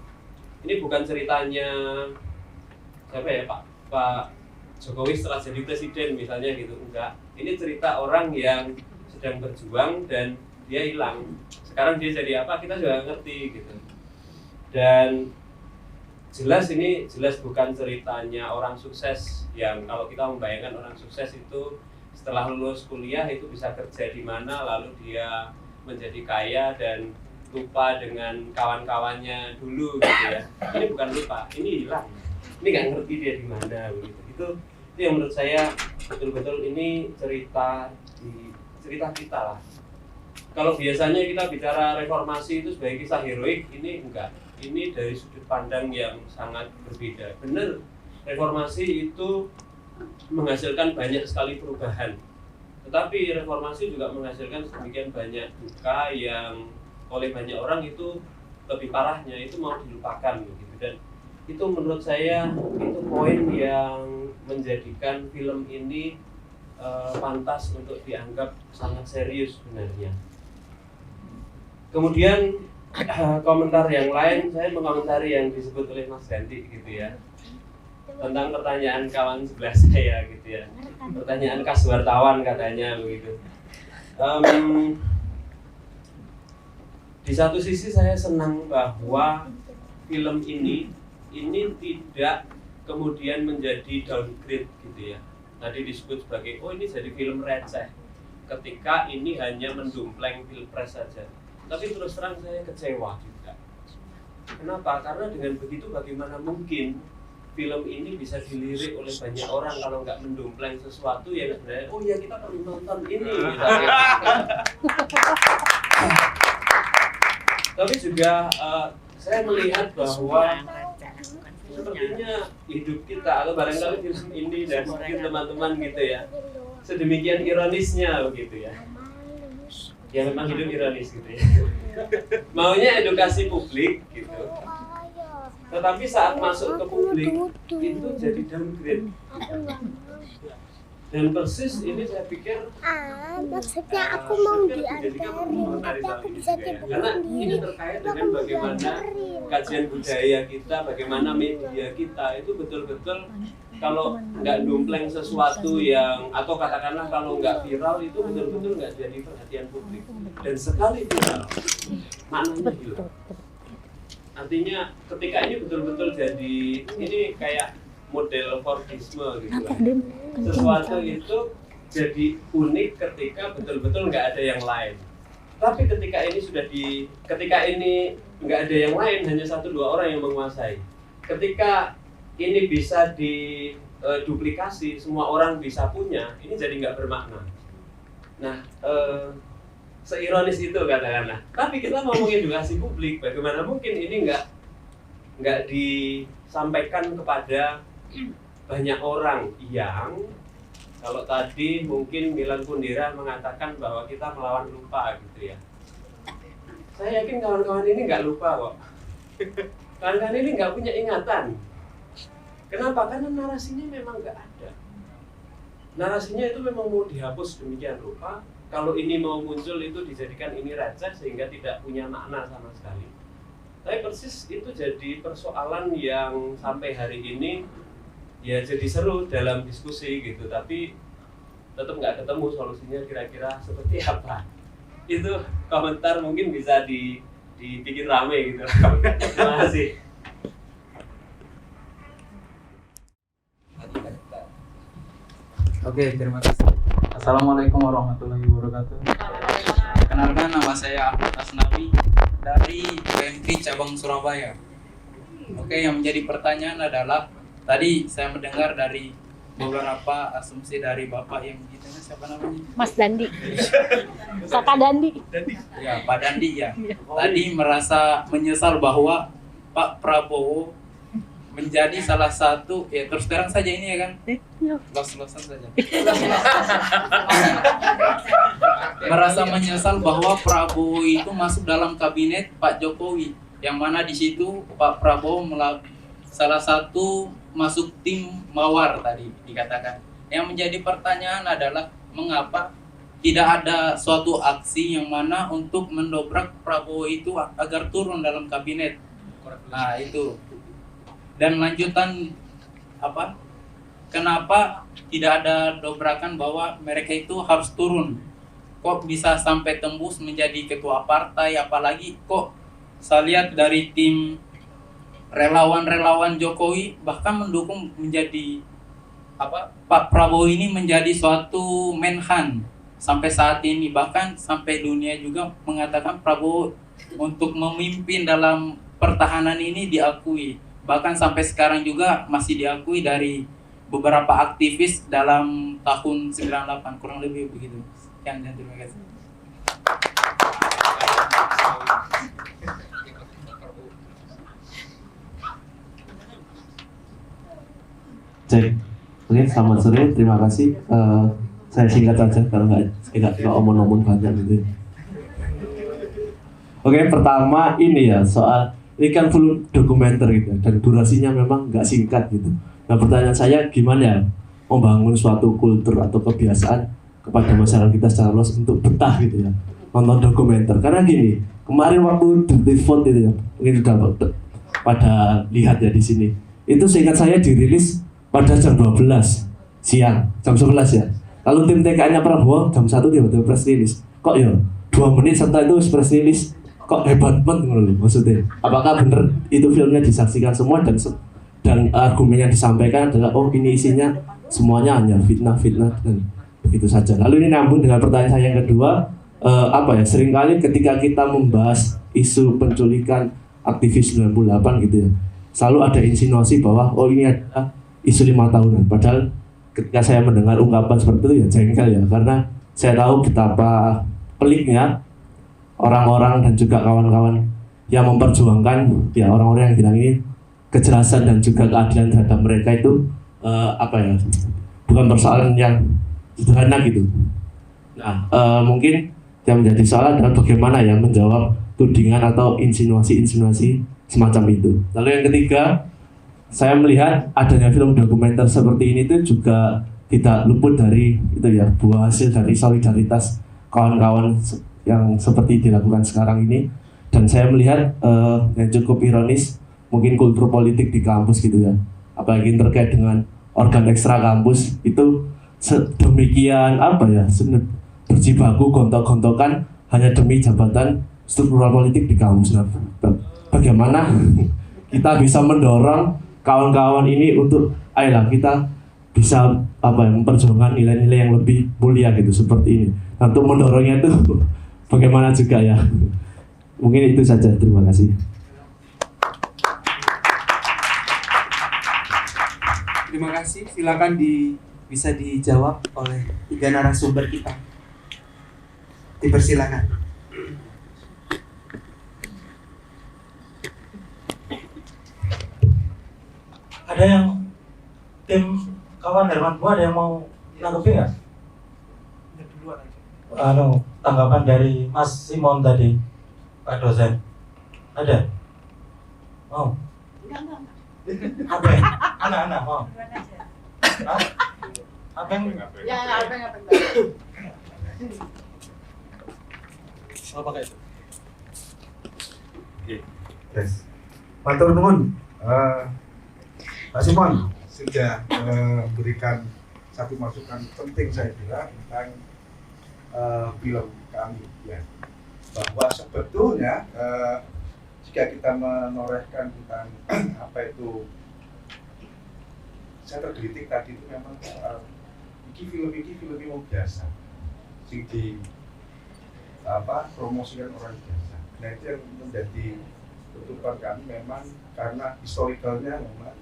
Ini bukan ceritanya siapa ya, Pak Jokowi setelah jadi presiden misalnya gitu, enggak. Ini cerita orang yang sedang berjuang dan dia hilang. Sekarang dia jadi apa kita juga ngerti gitu. Dan jelas ini bukan ceritanya orang sukses yang kalau kita membayangkan orang sukses itu setelah lulus kuliah itu bisa kerja di mana lalu dia menjadi kaya dan lupa dengan kawan-kawannya dulu gitu ya. Ini bukan lupa, ini hilang. Ini nggak ngerti dia di mana begitu. Itu yang menurut saya betul-betul ini cerita kita lah. Kalau biasanya kita bicara reformasi itu sebagai kisah heroik, ini enggak. Ini dari sudut pandang yang sangat berbeda. Benar, reformasi itu menghasilkan banyak sekali perubahan. Tetapi reformasi juga menghasilkan sedemikian banyak duka yang oleh banyak orang itu lebih parahnya itu mau dilupakan gitu. Dan itu menurut saya itu poin yang menjadikan film ini pantas untuk dianggap sangat serius sebenarnya. Kemudian komentar yang lain, saya mengomentari yang disebut oleh Mas Ganti gitu ya, tentang pertanyaan kawan sebelah saya gitu ya, pertanyaan khas wartawan katanya begitu. Di satu sisi saya senang bahwa film ini tidak kemudian menjadi downgrade gitu ya. Tadi disebut sebagai ini jadi film receh ketika ini hanya mendumpleng pilpres saja. Tapi terus terang saya kecewa juga. Kenapa? Karena dengan begitu bagaimana mungkin film ini bisa dilirik oleh banyak orang kalau nggak mendumpleng sesuatu yang sebenarnya ya kita perlu nonton ini misalnya. Tapi juga saya melihat bahwa sepertinya hidup kita atau barangkali film ini dan mungkin teman-teman gitu ya, sedemikian ironisnya begitu ya. Ya memang hidup ironis gitu ya. Maunya edukasi publik gitu. Tetapi saat masuk ke publik itu jadi downgrade. Dan persis ini saya pikir maksudnya aku mau diantarin tapi aku bisa tidur karena sendiri. ini terkait dengan bagaimana kajian budaya kita, bagaimana media kita itu betul-betul kalau nggak dumpleng sesuatu yang atau katakanlah kalau nggak viral itu betul-betul nggak jadi perhatian publik. Dan sekali viral maknanya hilang. Artinya ketika ini betul-betul jadi ini kayak model Fordisme gitu lah. Sesuatu itu jadi unik ketika betul-betul nggak ada yang lain. Tapi ketika ini nggak ada yang lain, hanya 1-2 orang yang menguasai. Ketika ini bisa diduplikasi, semua orang bisa punya, ini jadi nggak bermakna. Nah, seironis itu katakanlah. Tapi kita mau mengedukasi publik, bagaimana mungkin ini nggak disampaikan kepada banyak orang yang kalau tadi mungkin Milan Kundera mengatakan bahwa kita melawan lupa gitu ya. Saya yakin kawan-kawan ini nggak lupa kok. Kawan-kawan ini nggak punya ingatan. Kenapa? Karena narasinya memang nggak ada. Narasinya itu memang mau dihapus demikian rupa. Kalau ini mau muncul itu dijadikan ini receh sehingga tidak punya makna sama sekali. Tapi persis itu jadi persoalan yang sampai hari ini ya jadi seru dalam diskusi gitu, tapi tetap nggak ketemu solusinya kira-kira seperti apa. Itu komentar mungkin bisa dibikin rame gitu. Terima kasih. Oke, terima kasih. Assalamualaikum warahmatullahi wabarakatuh. Kenalkan, nama saya Ahmad Asnawi dari BMK Cabang Surabaya. Oke, yang menjadi pertanyaan adalah tadi saya mendengar dari beberapa asumsi dari Bapak yang gitu, siapa namanya? Mas Dandi. Kakak Dandi. Ya, Pak Dandi ya. Tadi merasa menyesal bahwa Pak Prabowo menjadi salah satu, ya terus terang saja ini ya kan, los-losan saja. Merasa menyesal bahwa Prabowo itu masuk dalam kabinet Pak Jokowi, yang mana di situ Pak Prabowo salah satu masuk tim Mawar tadi dikatakan. Yang menjadi pertanyaan adalah mengapa tidak ada suatu aksi yang mana untuk mendobrak Prabowo itu agar turun dalam kabinet. Nah itu. Dan lanjutan apa? Kenapa tidak ada dobrakan bahwa mereka itu harus turun? Kok bisa sampai tembus menjadi ketua partai? Apalagi kok saya lihat dari tim relawan-relawan Jokowi bahkan mendukung menjadi apa? Pak Prabowo ini menjadi suatu Menhan sampai saat ini, bahkan sampai dunia juga mengatakan Prabowo untuk memimpin dalam pertahanan ini diakui. Bahkan sampai sekarang juga masih diakui dari beberapa aktivis dalam tahun 98, kurang lebih begitu. Sekian dan terima kasih. Cek. Oke, selamat sore, terima kasih. Saya singkat saja kalau nggak omong-omong banyak gitu. Oke, pertama ini ya soal ini kan full dokumenter gitu dan durasinya memang nggak singkat gitu. Nah pertanyaan saya gimana ya membangun suatu kultur atau kebiasaan kepada masyarakat kita secara luas untuk betah gitu ya nonton dokumenter. Karena gini, kemarin waktu Dirty Vote itu ya, ini sudah pada lihat ya di sini. Itu seingat saya dirilis pada jam 12 siang, jam 11 ya. Lalu tim TKN-nya Prabowo jam 1 tiba-tiba press release. Kok ya 2 menit setelah itu press release, kok hebat banget maksudnya. Apakah benar itu filmnya disaksikan semua dan argumen yang disampaikan adalah oh ini isinya semuanya hanya fitnah dan begitu saja. Lalu ini nyambung dengan pertanyaan saya yang kedua, seringkali ketika kita membahas isu penculikan aktivis 98 gitu ya, selalu ada insinuasi bahwa oh ini adalah isu 5 tahunan. Padahal ketika saya mendengar ungkapan seperti itu ya jengkel ya, karena saya tahu betapa peliknya orang-orang dan juga kawan-kawan yang memperjuangkan ya orang-orang yang bilang ini kejelasan dan juga keadilan terhadap mereka itu bukan persoalan yang sederhana gitu. Nah mungkin yang menjadi soal adalah bagaimana ya menjawab tudingan atau insinuasi-insinuasi semacam itu. Lalu yang ketiga, saya melihat adanya film dokumenter seperti ini itu juga tidak luput dari itu ya buah hasil dari solidaritas kawan-kawan yang seperti dilakukan sekarang ini. Dan saya melihat yang cukup ironis mungkin kultur politik di kampus gitu ya, apalagi terkait dengan organ ekstra kampus itu sedemikian berjibaku gontok-gontokan hanya demi jabatan struktural politik di kampus. Nah, bagaimana kita bisa mendorong kawan-kawan ini untuk ayolah kita bisa memperjuangkan nilai-nilai yang lebih mulia gitu seperti ini. Nah, untuk mendorongnya itu bagaimana juga ya. Mungkin itu saja, terima kasih. Terima kasih, silakan bisa dijawab oleh 3 narasumber kita. Dipersilakan. Ada yang tim kawan Herman Bu ada yang mau nanggapi nggak? Tanggapan dari Mas Simon tadi, Pak dosen. Ada? Mau? Apa? Anak-anak mau? Apa yang? Ya, apa yang? Mau pakai itu? Yes. Matur nuwun. Pak Simon, sudah memberikan satu masukan penting saya kira tentang film kami ya, bahwa sebetulnya jika kita menorehkan tentang apa itu, saya tergelitik tadi itu memang soal film yang biasa sing di promosikan orang biasa. Nah itu yang menjadi tuntutan kami memang karena historicalnya memang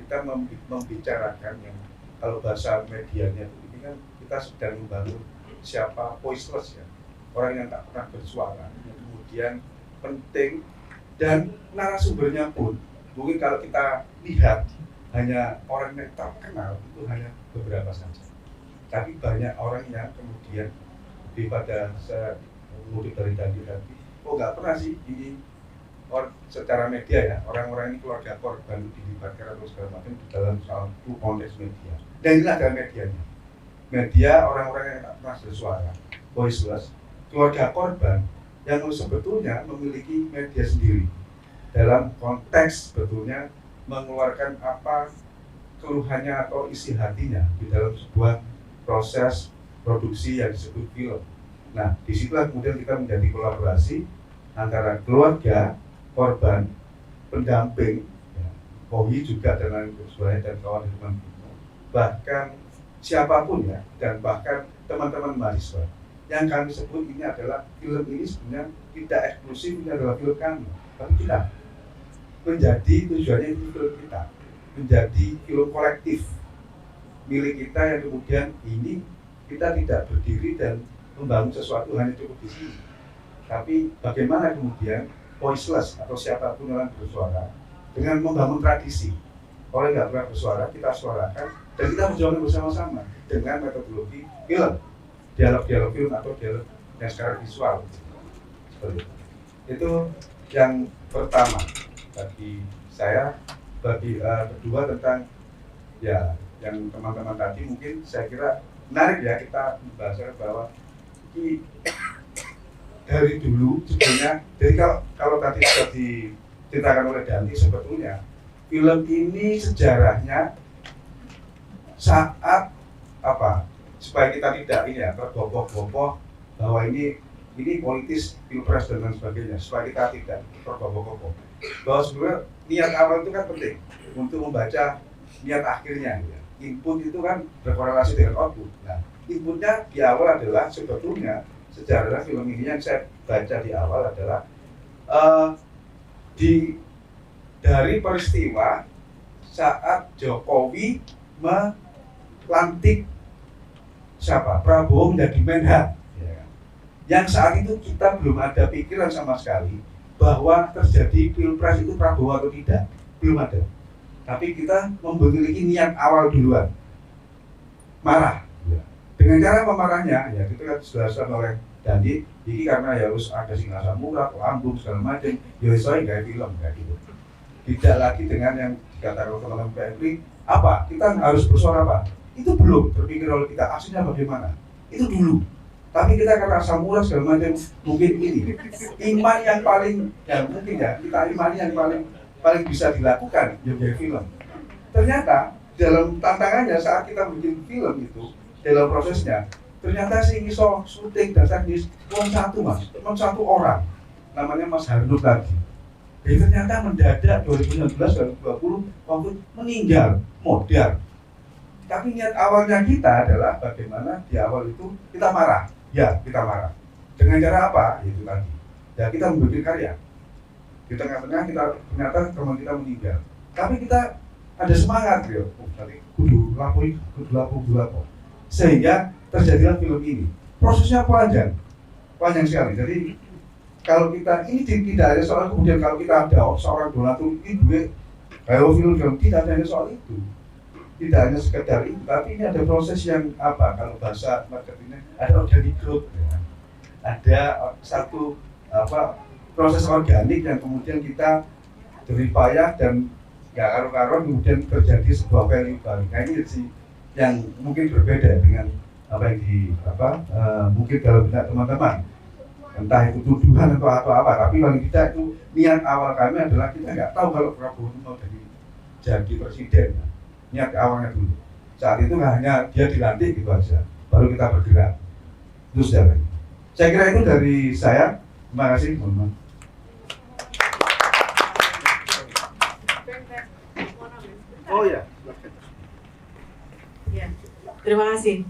kita membicarakan yang kalau bahasa medianya ini kan kita sedang membangun siapa voiceless ya, orang yang tak pernah bersuara, yang kemudian penting, dan narasumbernya pun mungkin kalau kita lihat hanya orang yang terkenal itu hanya beberapa saja, tapi banyak orang yang kemudian lebih pada saya mengutip dari tadi nggak pernah sih ini secara media ya, orang-orang ini keluarga korban dilibatkan atau segala macam di dalam soal konteks media. Dan inilah dalam medianya. Media orang-orang yang tak pernah bersuara, voiceless, keluarga korban yang sebetulnya memiliki media sendiri dalam konteks sebetulnya mengeluarkan apa keluhannya atau isi hatinya di dalam sebuah proses produksi yang disebut film. Nah, disitulah kemudian kita menjadi kolaborasi antara keluarga korban, pendamping, ya, Kowi juga dan lain sebagainya dan kawan-kawan, bahkan siapapun ya, dan bahkan teman-teman mahasiswa. Yang kami sebut ini adalah film ini sebenarnya tidak eksklusif, ini adalah film kami, tapi kita menjadi tujuannya itu film kita, menjadi film kolektif milik kita yang kemudian ini kita tidak berdiri dan membangun sesuatu hanya cukup di sini, tapi bagaimana kemudian voiceless atau siapapun yang bersuara dengan membangun tradisi. Orang nggak pernah bersuara, kita suarakan dan kita berjuang bersama-sama dengan metodologi film, dialog-dialog film atau dialog yang sekarang visual. Seperti itu. Itu yang pertama bagi saya. Bagi kedua tentang ya yang teman-teman tadi mungkin saya kira menarik ya kita membahas bahwa ini dari dulu sebenarnya, jadi kalau tadi sudah diceritakan oleh Danti, sebetulnya film ini sejarahnya saat apa supaya kita tidak ini ya tergopoh-gopoh bahwa ini politis pilpres dan lain sebagainya, supaya kita tidak tergopoh-gopoh bahwa sebenarnya niat awal itu kan penting untuk membaca niat akhirnya ya. Input itu kan berkorelasi dengan output. Nah, inputnya di awal adalah sebetulnya sejarah film ini yang saya baca di awal adalah dari peristiwa saat Jokowi melantik siapa? Prabowo menjadi Menhan. Ya. Yang saat itu kita belum ada pikiran sama sekali bahwa terjadi pilpres itu Prabowo atau tidak, belum ada. Tapi kita memiliki niat awal duluan, marah. Dengan cara pemarahnya, ya itu kan sudah oleh Dandi, ini karena ya harus ada singlasa murah, lambung segala macam, ya soalnya kayak film kayak gitu. Tidak lagi dengan yang dikatakan teman-teman PNP, apa? Kita harus bersuara apa? Itu belum terpikir oleh kita, aslinya bagaimana? Itu dulu. Tapi kita karena asam murah segala macam, mungkin ini iman yang paling, ya mungkin ya kita iman yang paling bisa dilakukan ya film. Ternyata dalam tantangannya saat kita bikin film itu, dalam prosesnya ternyata sih iso syuting dan teknis cuma satu orang namanya Mas Harno tadi. Jadi ternyata mendadak 2019 dan 2020 waktu meninggal modal. Tapi niat awalnya kita adalah bagaimana di awal itu kita marah. Ya, kita marah. Dengan cara apa? Itu tadi. Ya kita membuat karya. Di tengah-tengah kita ternyata teman kita meninggal. Tapi kita ada semangat, beliau. Tadi kudu lapo. Sehingga terjadilah film ini. Prosesnya panjang sekali. Jadi kalau kita ini tidak ada soal kemudian kalau kita ada seorang donatur ini gue kayak film tidak ada soal itu. Tidak hanya sekedar itu, tapi ini ada proses yang apa? Kalau bahasa marketingnya ada organic growth, ya. Ada satu proses organik yang kemudian kita berupaya dan ya karuan kemudian terjadi sebuah value baru. Nah ini sih yang mungkin berbeda dengan apa yang mungkin kalau benak teman-teman, entah itu tuduhan atau apa, tapi paling tidak itu niat awal kami adalah kita nggak tahu kalau Prabowo mau jadi presiden. niat awalnya dulu. Saat itu hanya dia dilantik gitu aja, baru kita bergerak. Itu sejarah. Saya kira itu dari saya. Terima kasih, mohon maaf. Oh ya. Ya, terima kasih.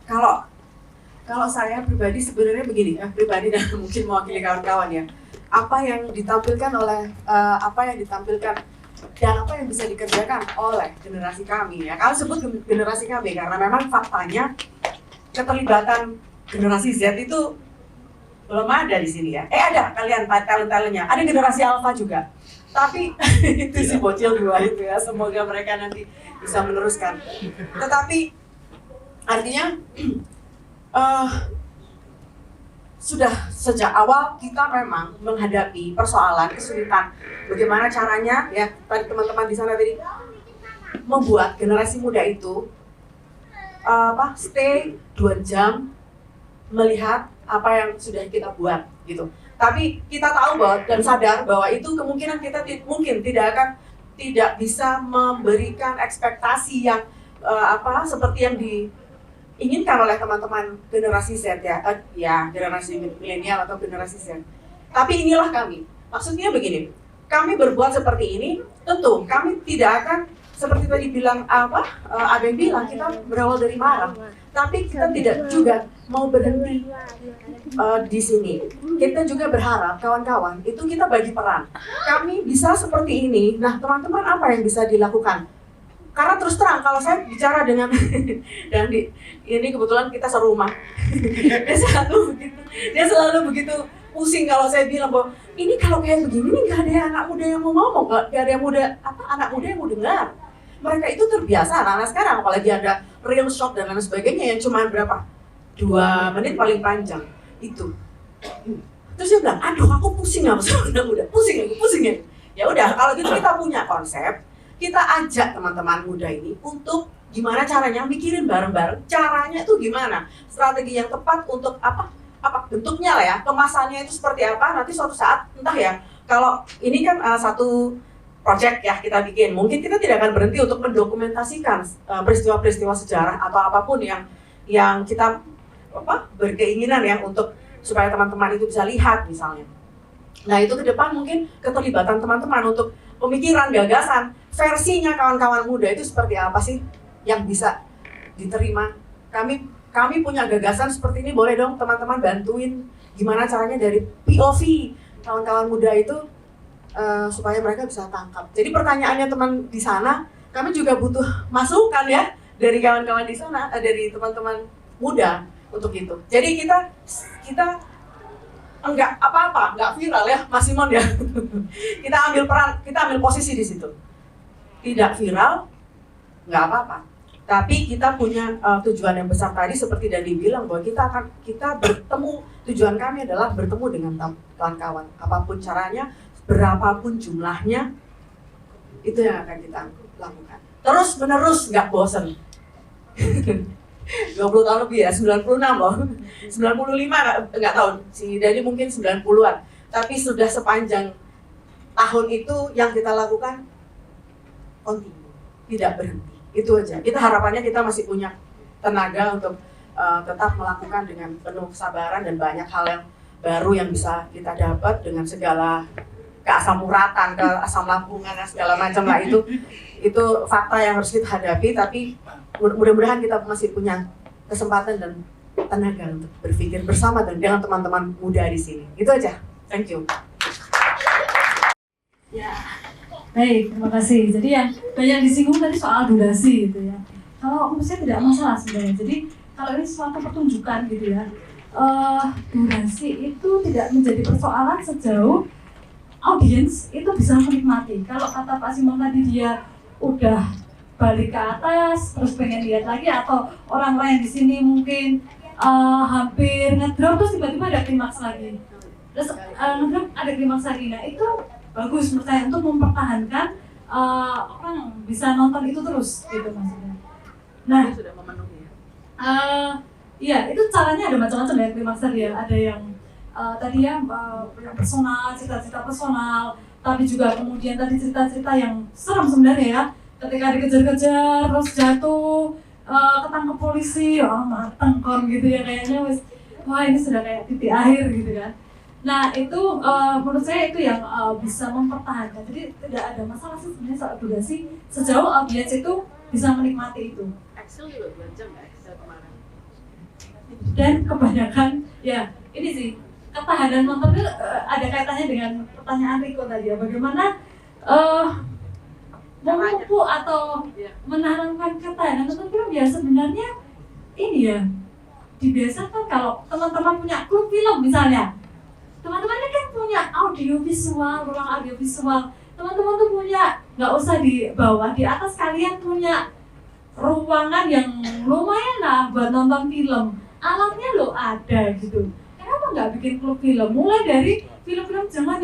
Kalau saya pribadi sebenarnya begini, pribadi dan mungkin mewakili kawan-kawan ya. Apa yang ditampilkan dan apa yang bisa dikerjakan oleh generasi kami ya. Kalau sebut generasi kami karena memang faktanya keterlibatan generasi Z itu belum ada di sini ya. Ada kalian talent-talentnya. Ada generasi Alpha juga. Tapi itu si bocil dua itu ya. Semoga mereka nanti bisa meneruskan. Tetapi artinya sudah sejak awal kita memang menghadapi persoalan kesulitan. Bagaimana caranya ya tadi teman-teman di sana tadi membuat generasi muda itu stay 2 jam melihat apa yang sudah kita buat gitu. Tapi kita tahu bahwa dan sadar bahwa itu kemungkinan kita mungkin tidak bisa memberikan ekspektasi yang seperti yang diinginkan oleh teman-teman generasi Z ya generasi milenial atau generasi Z. Tapi inilah kami. Maksudnya begini, kami berbuat seperti ini, tentu kami tidak akan seperti tadi bilang ada yang bilang kita berawal dari marah. Tapi kita tidak juga mau berhenti di sini. Kita juga berharap kawan-kawan itu kita bagi peran. Kami bisa seperti ini. Nah, teman-teman apa yang bisa dilakukan? Karena terus terang kalau saya bicara dengan dan ini kebetulan kita serumah. Dia selalu begitu pusing kalau saya bilang bahwa ini kalau kayak begini nih nggak ada anak muda yang mau ngomong, nggak ada anak muda yang mau dengar. Mereka itu terbiasa, anak sekarang apalagi ada real shock dan lain sebagainya yang cuma berapa? 2 menit paling panjang itu. Terus dia bilang, aduh aku pusing sama anak muda, pusing ya. Ya udah kalau gitu kita punya konsep, kita ajak teman-teman muda ini untuk gimana caranya mikirin bareng-bareng, caranya itu gimana, strategi yang tepat untuk apa bentuknya lah ya, kemasannya itu seperti apa, nanti suatu saat entah ya, kalau ini kan satu project ya kita bikin, mungkin kita tidak akan berhenti untuk mendokumentasikan peristiwa-peristiwa sejarah atau apapun yang kita berkeinginan ya untuk supaya teman-teman itu bisa lihat misalnya. Nah itu ke depan mungkin keterlibatan teman-teman untuk pemikiran, gagasan, versinya kawan-kawan muda itu seperti apa sih yang bisa diterima. Kami punya gagasan seperti ini, boleh dong teman-teman bantuin gimana caranya dari POV kawan-kawan muda itu supaya mereka bisa tangkap. Jadi pertanyaannya teman di sana, kami juga butuh masukan ya dari kawan-kawan di sana, dari teman-teman muda untuk itu. Jadi kita enggak apa-apa, enggak viral ya, Mas Simon ya. Kita ambil peran, kita ambil posisi di situ. Tidak viral, enggak apa-apa. Tapi kita punya tujuan yang besar tadi seperti Dandi bilang bahwa kita bertemu, tujuan kami adalah bertemu dengan kawan-kawan. Apapun caranya, berapapun jumlahnya, itu yang akan kita lakukan. Terus menerus nggak bosen. 20 tahun lebih ya, 96 loh. 95 nggak tahu, si Dani mungkin 90-an. Tapi sudah sepanjang tahun itu yang kita lakukan continue, tidak berhenti. Itu aja. Kita harapannya kita masih punya tenaga untuk tetap melakukan dengan penuh kesabaran dan banyak hal yang baru yang bisa kita dapat dengan segala keasamuratan, keasam lambungan dan segala macam lah itu fakta yang harus kita hadapi. Tapi mudah-mudahan kita masih punya kesempatan dan tenaga untuk berpikir bersama dan dengan teman-teman muda di sini. Itu aja. Thank you. Ya, baik, terima kasih. Jadi yang banyak disinggung tadi soal durasi gitu ya. Kalau menurut saya tidak masalah sebenarnya. Jadi kalau ini suatu pertunjukan gitu ya, durasi itu tidak menjadi persoalan sejauh audiens itu bisa menikmati. Kalau kata Pak Simon tadi dia udah balik ke atas terus pengen lihat lagi, atau orang lain di sini mungkin hampir ngedrop terus tiba-tiba ada klimaks lagi, terus ngedrop ada klimaks lagi. Nah itu bagus menurut saya untuk mempertahankan orang bisa nonton itu terus gitu maksudnya. Nah sudah memenuhi. Iya itu caranya ada macam-macam ya klimaks tadi ya. Ada yang tadi ya yang personal, cerita-cerita personal, tapi juga kemudian tadi cerita-cerita yang serem sebenarnya ya. ketika dikejar-kejar terus jatuh, ketangkep polisi, mateng kon gitu ya, kayaknya wis wah ini sudah kayak titik akhir gitu kan. Nah itu menurut saya itu yang bisa mempertahankan. Jadi tidak ada masalah sih sebenarnya soal durasi sejauh audiens itu bisa menikmati itu. Excel juga 2 jam ya, Excel kemarin. Dan kebanyakan ya ini sih ketahanan nonton itu ada kaitannya dengan pertanyaan Riko tadi ya, bagaimana memupuk atau menanamkan ketahanan nonton film ya sebenarnya ini ya dibiasakan. Kalau teman-teman punya klub film misalnya, teman-teman kan punya audio visual, ruang audio visual, teman-teman tuh punya, nggak usah di bawah, di atas kalian punya ruangan yang lumayan lah buat nonton film, alatnya lo ada gitu. Kenapa nggak bikin klub film? Mulai dari film-film zaman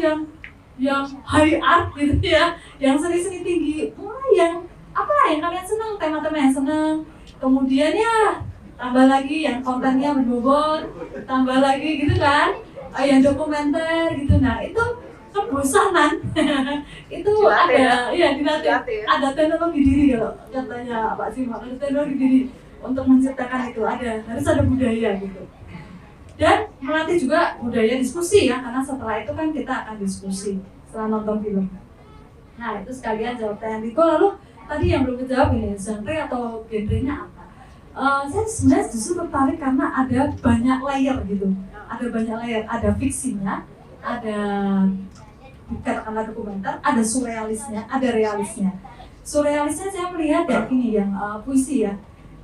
yang high art gitu ya, yang seni-seni tinggi, mulai yang apa yang kalian senang, tema-tema yang senang, kemudian ya tambah lagi yang kontennya berbobot, tambah lagi gitu kan, yang dokumenter gitu. Nah itu kebosanan itu ada ya dilatih, ada teknologi diri kalau katanya Pak Simon, ada teknologi diri untuk menciptakan itu, harus ada budaya gitu. Dan melatih juga budaya diskusi ya, karena setelah itu kan kita akan diskusi setelah nonton film. Nah itu sekalian jawab tanya Riko. Lalu tadi yang belum dijawab ini, genre atau genrenya apa? Saya sebenarnya justru tertarik karena ada banyak layer gitu. Ada banyak layer, ada fiksinya, ada katakanlah dokumenter, ada surrealisnya, ada realisnya. Surrealisnya saya melihat yang ini, yang puisi ya.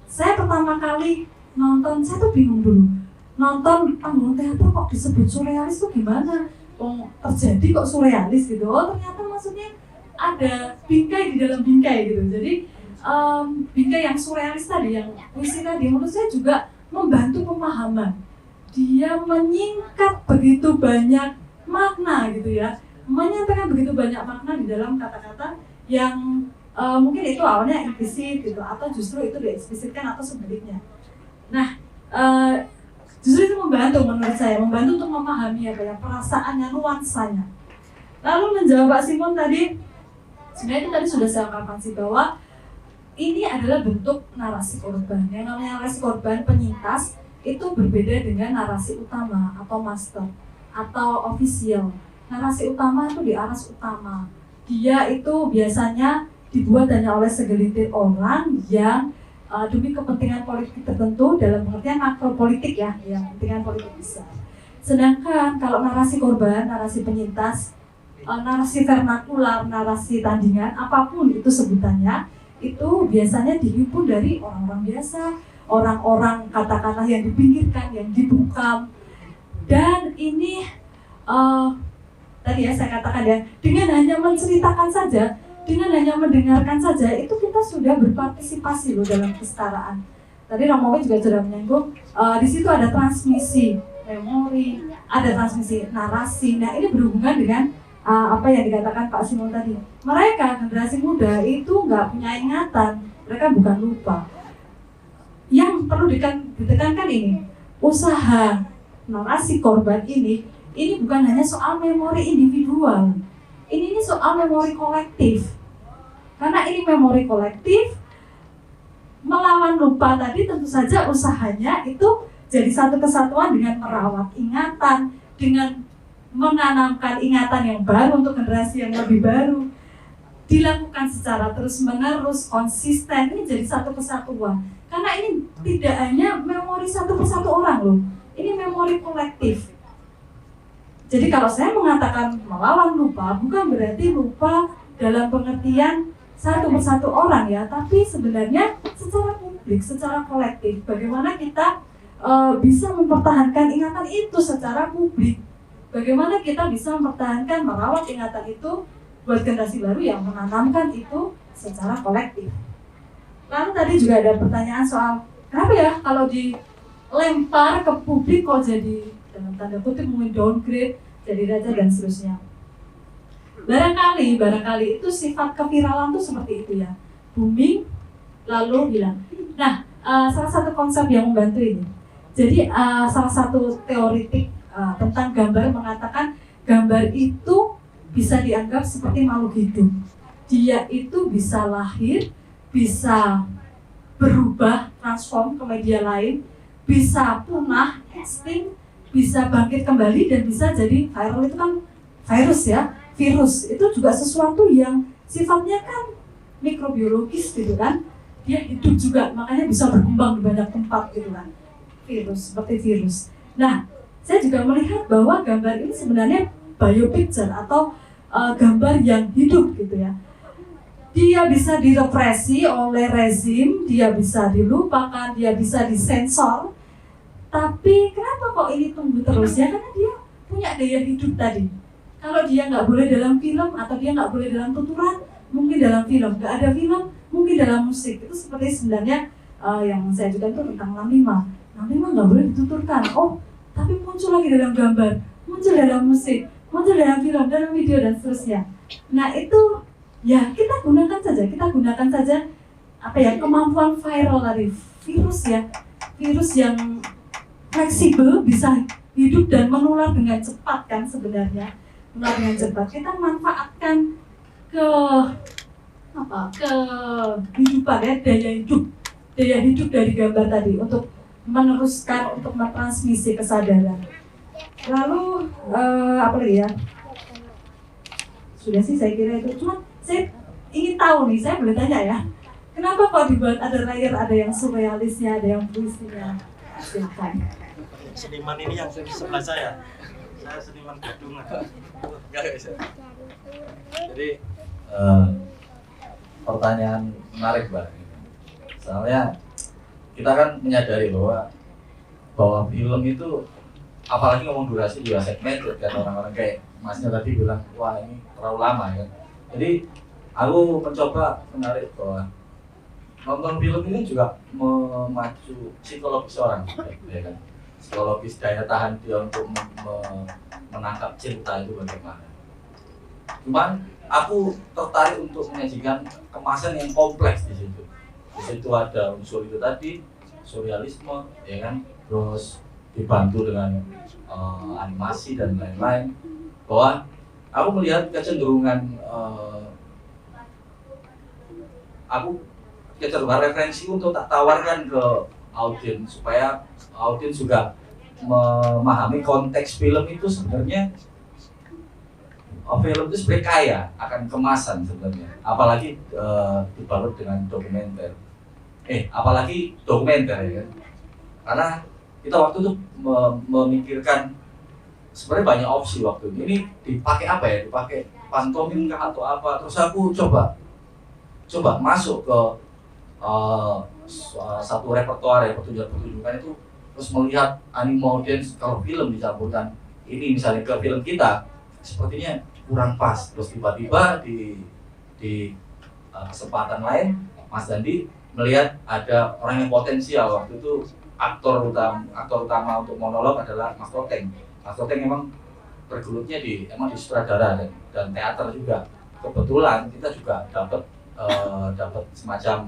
Saya pertama kali nonton, saya tuh bingung dulu. Nonton panggung teater kok disebut surrealis tuh gimana? Terjadi kok surrealis gitu. Oh ternyata maksudnya ada bingkai di dalam bingkai gitu. Jadi bingkai yang surrealis tadi, yang puisi tadi, menurut saya juga membantu pemahaman. Dia menyingkat begitu banyak makna gitu ya, menyampaikan begitu banyak makna di dalam kata-kata yang mungkin itu awalnya implisit gitu, atau justru itu dieksplisitkan atau sebaliknya. Nah justru itu membantu menurut saya, membantu untuk memahami apa ya perasaannya, nuansanya. Lalu menjawab Pak Simon tadi, sebenarnya itu tadi sudah saya ungkapkan sih bahwa ini adalah bentuk narasi korban. Yang namanya narasi korban penyintas itu berbeda dengan narasi utama atau master atau official. Narasi utama itu di aras utama. Dia itu biasanya dibuat hanya oleh segelintir orang yang demi kepentingan politik tertentu, dalam pengertian makro politik ya, yang kepentingan politik besar. Sedangkan kalau narasi korban, narasi penyintas, narasi vernakular, narasi tandingan, apapun itu sebutannya, itu biasanya dihimpun dari orang-orang biasa, orang-orang katakanlah yang dipinggirkan, yang dibungkam. Dan ini tadi ya saya katakan ya, dengan hanya menceritakan saja, dengan hanya mendengarkan saja, itu kita sudah berpartisipasi loh dalam kesetaraan. Tadi Romawi juga sudah menyinggung, di situ ada transmisi memori, ada transmisi narasi. Nah ini berhubungan dengan apa yang dikatakan Pak Simon tadi. Mereka generasi muda itu nggak punya ingatan, mereka bukan lupa. Yang perlu ditekankan ini, usaha narasi korban ini bukan hanya soal memori individual, ini soal memori kolektif. Karena ini memori kolektif, melawan lupa tadi tentu saja usahanya itu jadi satu kesatuan dengan merawat ingatan, dengan menanamkan ingatan yang baru untuk generasi yang lebih baru, dilakukan secara terus-menerus, konsisten, ini jadi satu kesatuan. Karena ini tidak hanya memori satu persatu orang loh, ini memori kolektif. Jadi kalau saya mengatakan melawan lupa, bukan berarti lupa dalam pengertian satu persatu orang ya, tapi sebenarnya secara publik, secara kolektif, bagaimana kita bisa mempertahankan ingatan itu secara publik. Bagaimana kita bisa mempertahankan, merawat ingatan itu buat generasi baru yang menanamkan itu secara kolektif. Lalu tadi juga ada pertanyaan soal kenapa ya kalau dilempar ke publik kok jadi dalam tanda kutip mungkin downgrade, jadi raja dan seterusnya. Barangkali itu sifat keviralan tuh seperti itu ya, booming lalu hilang. Nah, salah satu konsep yang membantu ini. Jadi salah satu teoritik tentang gambar mengatakan gambar itu bisa dianggap seperti makhluk hidup. dia itu bisa lahir, bisa berubah, transform ke media lain, bisa punah, extinct, bisa bangkit kembali, dan bisa jadi viral. Itu kan virus ya, virus itu juga sesuatu yang sifatnya kan mikrobiologis gitu kan, dia hidup juga, makanya bisa berkembang di banyak tempat gitu kan, virus, seperti virus. Nah, saya juga melihat bahwa gambar ini sebenarnya biopicture atau gambar yang hidup gitu ya. Dia bisa direpresi oleh rezim, dia bisa dilupakan, dia bisa disensor. Tapi kenapa kok ini tumbuh terus ya? Karena dia punya daya hidup tadi. Kalau dia nggak boleh dalam film atau dia nggak boleh dalam tuturan, mungkin dalam film. Nggak ada film, mungkin dalam musik. Itu seperti sebenarnya yang saya juga itu tentang Lamima. Lamima nggak boleh dituturkan. Oh, tapi muncul lagi dalam gambar, muncul dalam musik, muncul dalam film, dalam video, dan seterusnya. Nah itu ya kita gunakan saja apa ya, kemampuan viral tadi, virus ya, virus yang fleksibel, bisa hidup dan menular dengan cepat kan sebenarnya, menular dengan cepat. Kita manfaatkan ke kehidupan ya, daya hidup dari gambar tadi untuk meneruskan, untuk mentransmisi kesadaran. Lalu apa lagi ya? Sudah sih saya kira itu. Cuma saya ingin tahu nih, saya boleh tanya ya, kenapa kok dibuat ada layer, ada yang surrealisnya, ada yang puisinya? Silakan. Seniman ini yang sebelah saya seniman gadungan. Jadi pertanyaan menarik Mbak. Soalnya kita kan menyadari bahwa film itu, apalagi ngomong durasi juga segmented kan, orang-orang kayak Masnya tadi bilang, wah ini terlalu lama kan. Jadi aku mencoba menarik bahwa nonton film ini juga memacu psikologis orang, ya kan? Psikologis, daya tahan dia untuk menangkap cinta itu bagaimana. Cuman aku tertarik untuk menyajikan kemasan yang kompleks di situ. Di situ ada unsur itu tadi, surrealisme, ya kan? Terus dibantu dengan animasi dan lain-lain. Bahwa aku melihat kecenderungan referensi untuk tak tawarkan ke audiens supaya audiens juga memahami konteks film itu sebenarnya. Film itu sebenarnya kaya akan kemasan sebenarnya, apalagi dibalut dengan dokumenter. Apalagi dokumenter ya kan. Karena kita waktu itu memikirkan sebenarnya banyak opsi waktu ini. Ini dipakai apa ya? Dipakai pantomim kah atau apa? Terus aku coba masuk ke satu repertoire ya, pertunjukan itu, terus melihat animo audiens kalau film dicampurkan ini misalnya ke film kita sepertinya kurang pas. Terus tiba-tiba di kesempatan lain Mas Dandi melihat ada orang yang potensial. Waktu itu aktor utama untuk monolog adalah Mas Toteng. Mas Toteng memang bergelutnya di sutradara dan teater juga. Kebetulan kita juga dapat semacam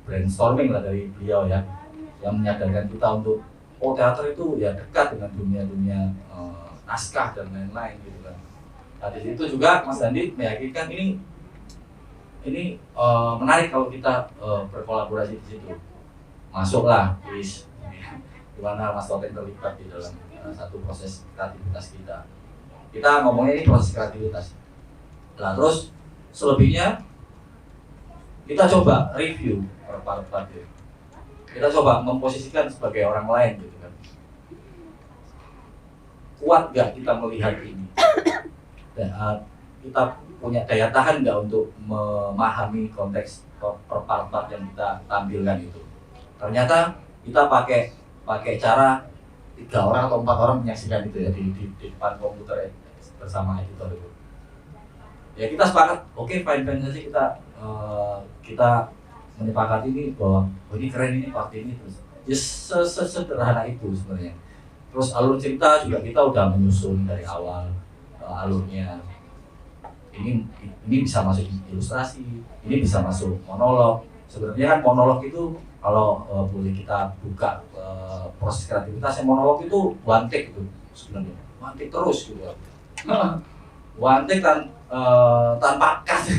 brainstorming lah dari beliau ya, yang menyadarkan kita untuk teater itu ya dekat dengan dunia naskah dan lain-lain gitu kan. Nah di situ juga Mas Dandi meyakinkan ini menarik kalau kita berkolaborasi di situ. Masuklah kuis, di mana Mas Toteng terlibat di dalam satu proses kreativitas kita. Kita ngomongnya ini proses kreativitas. Nah terus selebihnya kita coba review per part. Kita coba memposisikan sebagai orang lain gitu kan. Kuat gak kita melihat ini? Dan kita punya daya tahan nggak untuk memahami konteks per part yang kita tampilkan itu? Ternyata kita pakai cara 3 orang atau 4 orang menyaksikan itu ya di depan komputer ya, bersama editor itu. Ya kita sepakat, oke, fine saja kita menyepakati ini bahwa ini keren, ini part ini, terus ya sederhana itu sebenarnya. Terus alur cerita juga kita udah menyusun dari awal alurnya. Ini bisa masuk ilustrasi, ini bisa masuk monolog. Sebenarnya kan monolog itu kalau boleh kita buka proses kreativitas, yang monolog itu one take itu sebenarnya, one take terus gitu. One take tanpa kas.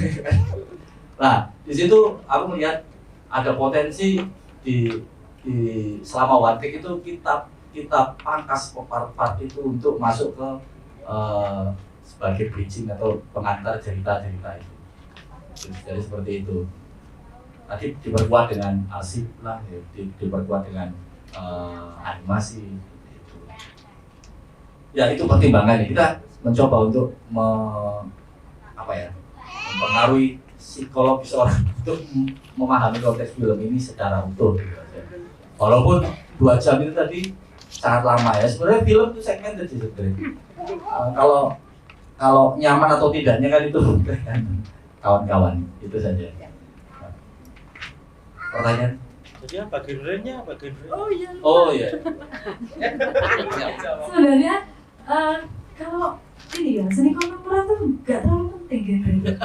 Nah, di situ aku melihat ada potensi di selama one take itu kita pangkas part itu untuk masuk ke sebagai bridging atau pengantar cerita-cerita itu. Jadi seperti itu. Tadi diperkuat dengan arsip lah, diperkuat dengan animasi. Gitu. Ya itu pertimbangannya. Kita mencoba untuk mempengaruhi psikologis orang untuk memahami konteks film ini secara utuh. Gitu. Walaupun 2 jam itu tadi sangat lama ya. Sebenarnya film itu segmented sih sebenarnya. Kalau nyaman atau tidaknya kan itu kawan-kawan, itu saja. Pertanyaan? Jadi apa genrenya? Oh iya. Sebenarnya kalau ini ya seni kontemporer tuh nggak terlalu penting genrenya.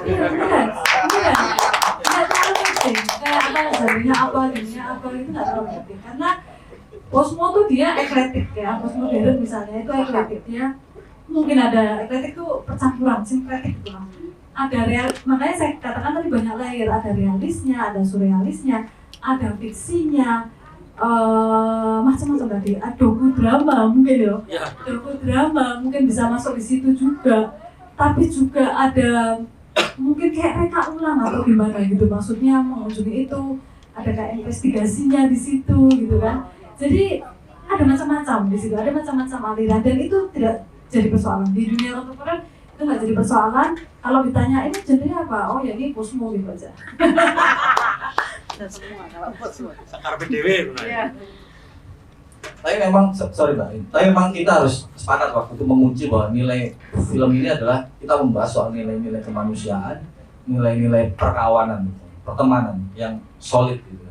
Iya benar. Nggak terlalu penting. Kayak apa genrenya apa itu nggak terlalu penting karena Posmo tuh dia eklektik ya. Postmodern misalnya itu eklektiknya mungkin ada eklektik tuh percampuran sinkretik gitu lah. Ada makanya saya katakan tadi banyak layer, ada realisnya, ada surrealisnya, ada fiksinya, macam-macam tadi. Ada dokudrama mungkin ya, dokudrama mungkin bisa masuk di situ juga. Tapi juga ada mungkin kayak reka ulang atau gimana gitu, maksudnya mengunjungi itu, ada kayak investigasinya di situ gitu kan. Jadi ada macam-macam di situ, ada macam-macam aliran dan itu tidak jadi persoalan di dunia kontemporer. Itu nggak jadi persoalan. Kalau ditanya ini genrenya apa? Oh ya ini posmo gitu aja. Sakar PDW. Tapi memang sorry Mbak, tapi memang kita harus sepakat waktu itu mengunci bahwa nilai film ini adalah kita membahas soal nilai-nilai kemanusiaan, nilai-nilai perkawanan, pertemanan yang solid gitu.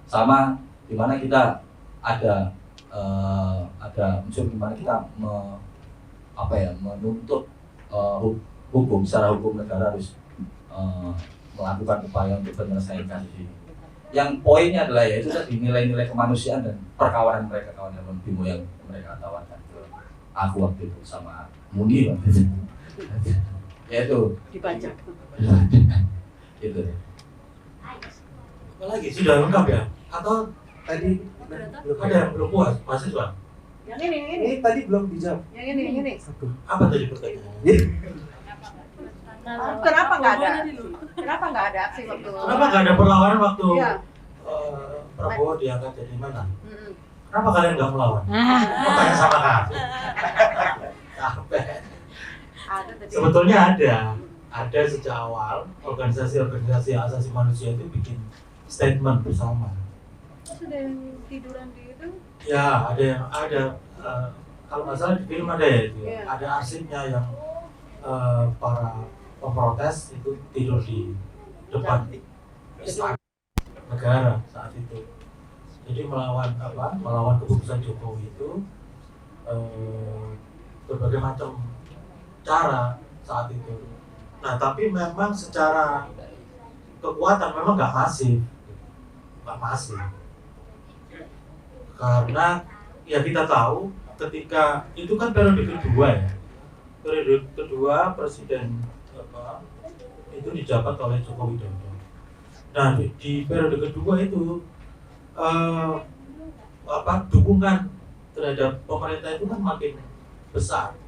Sama dimana kita ada unsur dimana kita menuntut hukum, secara hukum negara harus melakukan upaya untuk menyelesaikan kasus ini. Yang poinnya adalah yaitu tadi nilai-nilai kemanusiaan dan perkawanan mereka, kawan yang Bimo yang mereka tawarkan ke aku waktu itu sama Muni waktu itu. Yaitu dibaca. Itu. Apalagi sudah lengkap ya? Atau tadi ada yang belum puas mahasiswa? Yang ini. Tadi belum dijawab. Yang ini. Apa tadi pertanyaannya? Kenapa nggak ada? Kenapa nggak ada aksi waktu? Kenapa nggak ada perlawanan waktu Iya. Prabowo diangkat jadi mana? Kenapa kalian nggak melawan? Kok tanya sama kami? Ada tadi. Sebetulnya ada sejak awal organisasi asasi manusia itu bikin statement bersama. Sudah yang tiduran di itu? Ya, ada kalau nggak salah di film ada ya itu. Yeah. Ada arsipnya yang para pemprotes itu tidur di depan istana negara saat itu. Jadi melawan keputusan Jokowi itu berbagai macam cara saat itu. Nah, tapi memang secara kekuatan memang nggak masif. Karena ya kita tahu ketika itu kan periode kedua ya. Periode kedua presiden itu dijabat oleh Joko Widodo. Nah di periode kedua itu dukungan terhadap pemerintah itu kan makin besar.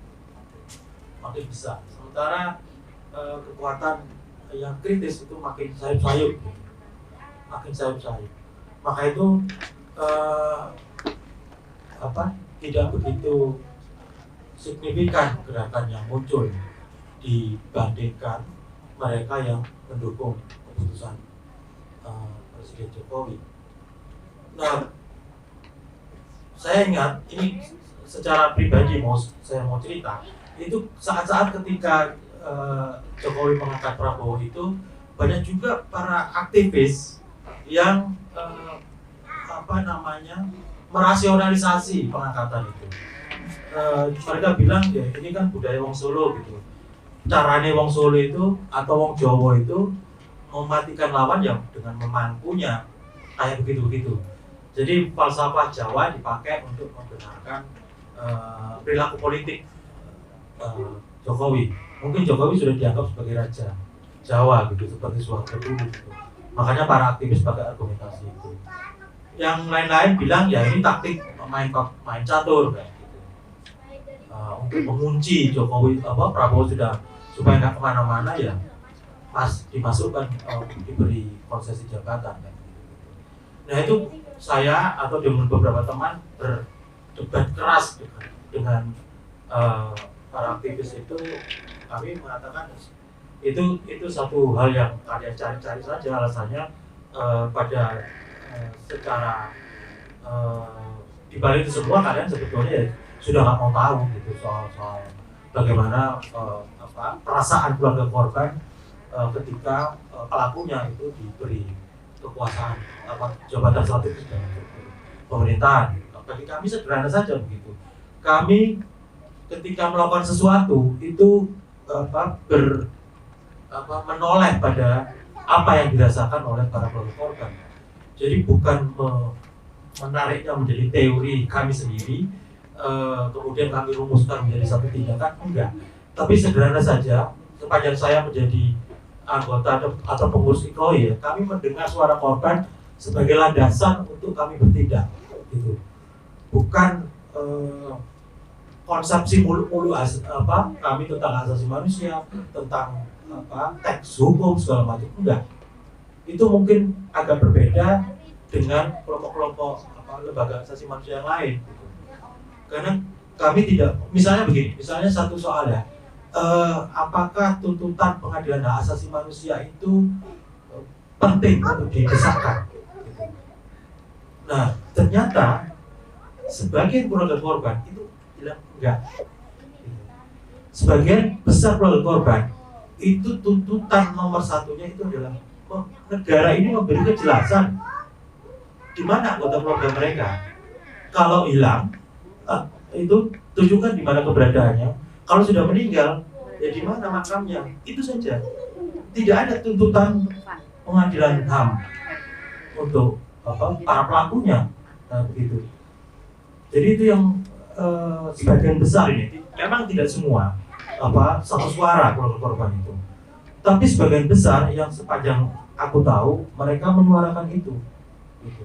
Sementara kekuatan yang kritis itu makin sayup-sayup. Maka itu tidak begitu signifikan gerakan yang muncul dibandingkan mereka yang mendukung keputusan Presiden Jokowi. Nah, saya ingat ini secara pribadi saya mau cerita itu saat-saat ketika Jokowi mengangkat Prabowo itu banyak juga para aktivis yang merasionalisasi pengangkatan itu. Mereka bilang ya ini kan budaya wong Solo gitu. Carane wong Solo itu atau wong Jawa itu mematikan lawan yang dengan memangkunya kayak begitu-begitu. Jadi falsafah Jawa dipakai untuk membenarkan perilaku politik Jokowi. Mungkin Jokowi sudah dianggap sebagai raja Jawa gitu, seperti Soeharto dulu gitu. Makanya para aktivis pakai argumentasi itu. Yang lain-lain bilang ya ini taktik main catur kayak gitu. Untuk mengunci Jokowi Prabowo supaya nggak kemana-mana ya dimasukkan diberi konsesi jabatan kan. Nah itu saya atau dengan beberapa teman berdebat keras dengan para aktivis itu. Kami mengatakan itu satu hal yang kalian cari-cari saja alasannya pada secara dibalik itu semua kalian sebetulnya ya, sudah nggak mau tahu gitu soal bagaimana perasaan keluarga korban ketika pelakunya itu diberi kekuasaan jabatan strategis dalam pemerintahan. Bagi kami sederhana saja begitu. Kami ketika melakukan sesuatu itu menoleh pada apa yang dirasakan oleh para keluarga korban. Jadi bukan menariknya menjadi teori kami sendiri, kemudian kami rumuskan menjadi satu tindakan, enggak. Tapi sederhana saja, sepanjang saya menjadi anggota atau pengurus IKOI, ya, kami mendengar suara korban sebagai landasan untuk kami bertindak, gitu. Bukan konsepsi mulu-mulu kami tentang hak asasi manusia, tentang teks hukum segala macam, enggak. Itu mungkin agak berbeda dengan kelompok-kelompok lembaga asasi manusia yang lain, gitu. Karena kami tidak, misalnya begini, misalnya satu soal ya, apakah tuntutan pengadilan hak asasi manusia itu penting untuk didesakkan? Gitu. Nah, ternyata sebagian keluarga korban itu bilang enggak. Sebagian besar keluarga korban itu tuntutan nomor satunya itu adalah negara ini memberi kejelasan di mana anggota keluarga mereka. Kalau hilang, itu tunjukkan di mana keberadaannya. Kalau sudah meninggal, ya di mana makamnya. Itu saja. Tidak ada tuntutan pengadilan HAM untuk para pelakunya. Nah, begitu. Jadi itu yang sebagian besar ini. Memang tidak semua satu suara keluarga korban itu. Tapi sebagian besar yang sepanjang aku tahu mereka menyuarakan itu. Gitu.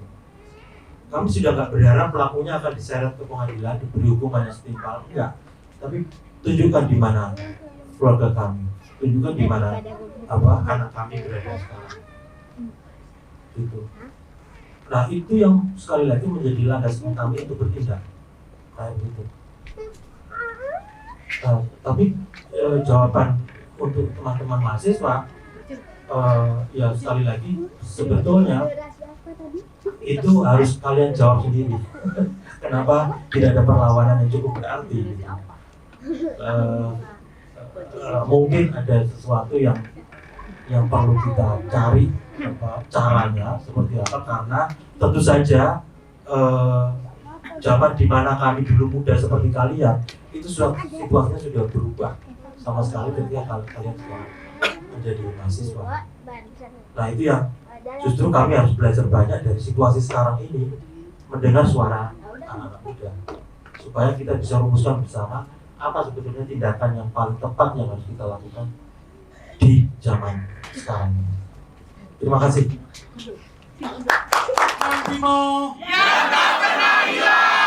Kami sudah nggak berharap pelakunya akan diseret ke pengadilan, diberi hukuman yang setimpal, enggak. Tapi tunjukkan di mana keluarga kami, tunjukkan di mana anak kami berada sekarang. Gitu. Nah itu yang sekali lagi menjadi landasan kami untuk bertindak, kayak gitu. Tapi jawaban untuk teman-teman mahasiswa, ya sekali lagi sebetulnya itu harus kalian jawab sendiri. Kenapa tidak ada perlawanan yang cukup berarti? Mungkin ada sesuatu yang perlu kita cari caranya seperti apa, karena tentu saja zaman di mana kami dulu muda seperti kalian itu situasinya sudah berubah sama sekali ketika kalian sudah menjadi mahasiswa. Nah itu yang justru kami harus belajar banyak dari situasi sekarang ini, mendengar suara anak-anak muda, supaya kita bisa rumuskan bersama apa sebetulnya tindakan yang paling tepat yang harus kita lakukan di zaman sekarang ini. Terima kasih. Yang tak pernah hilang.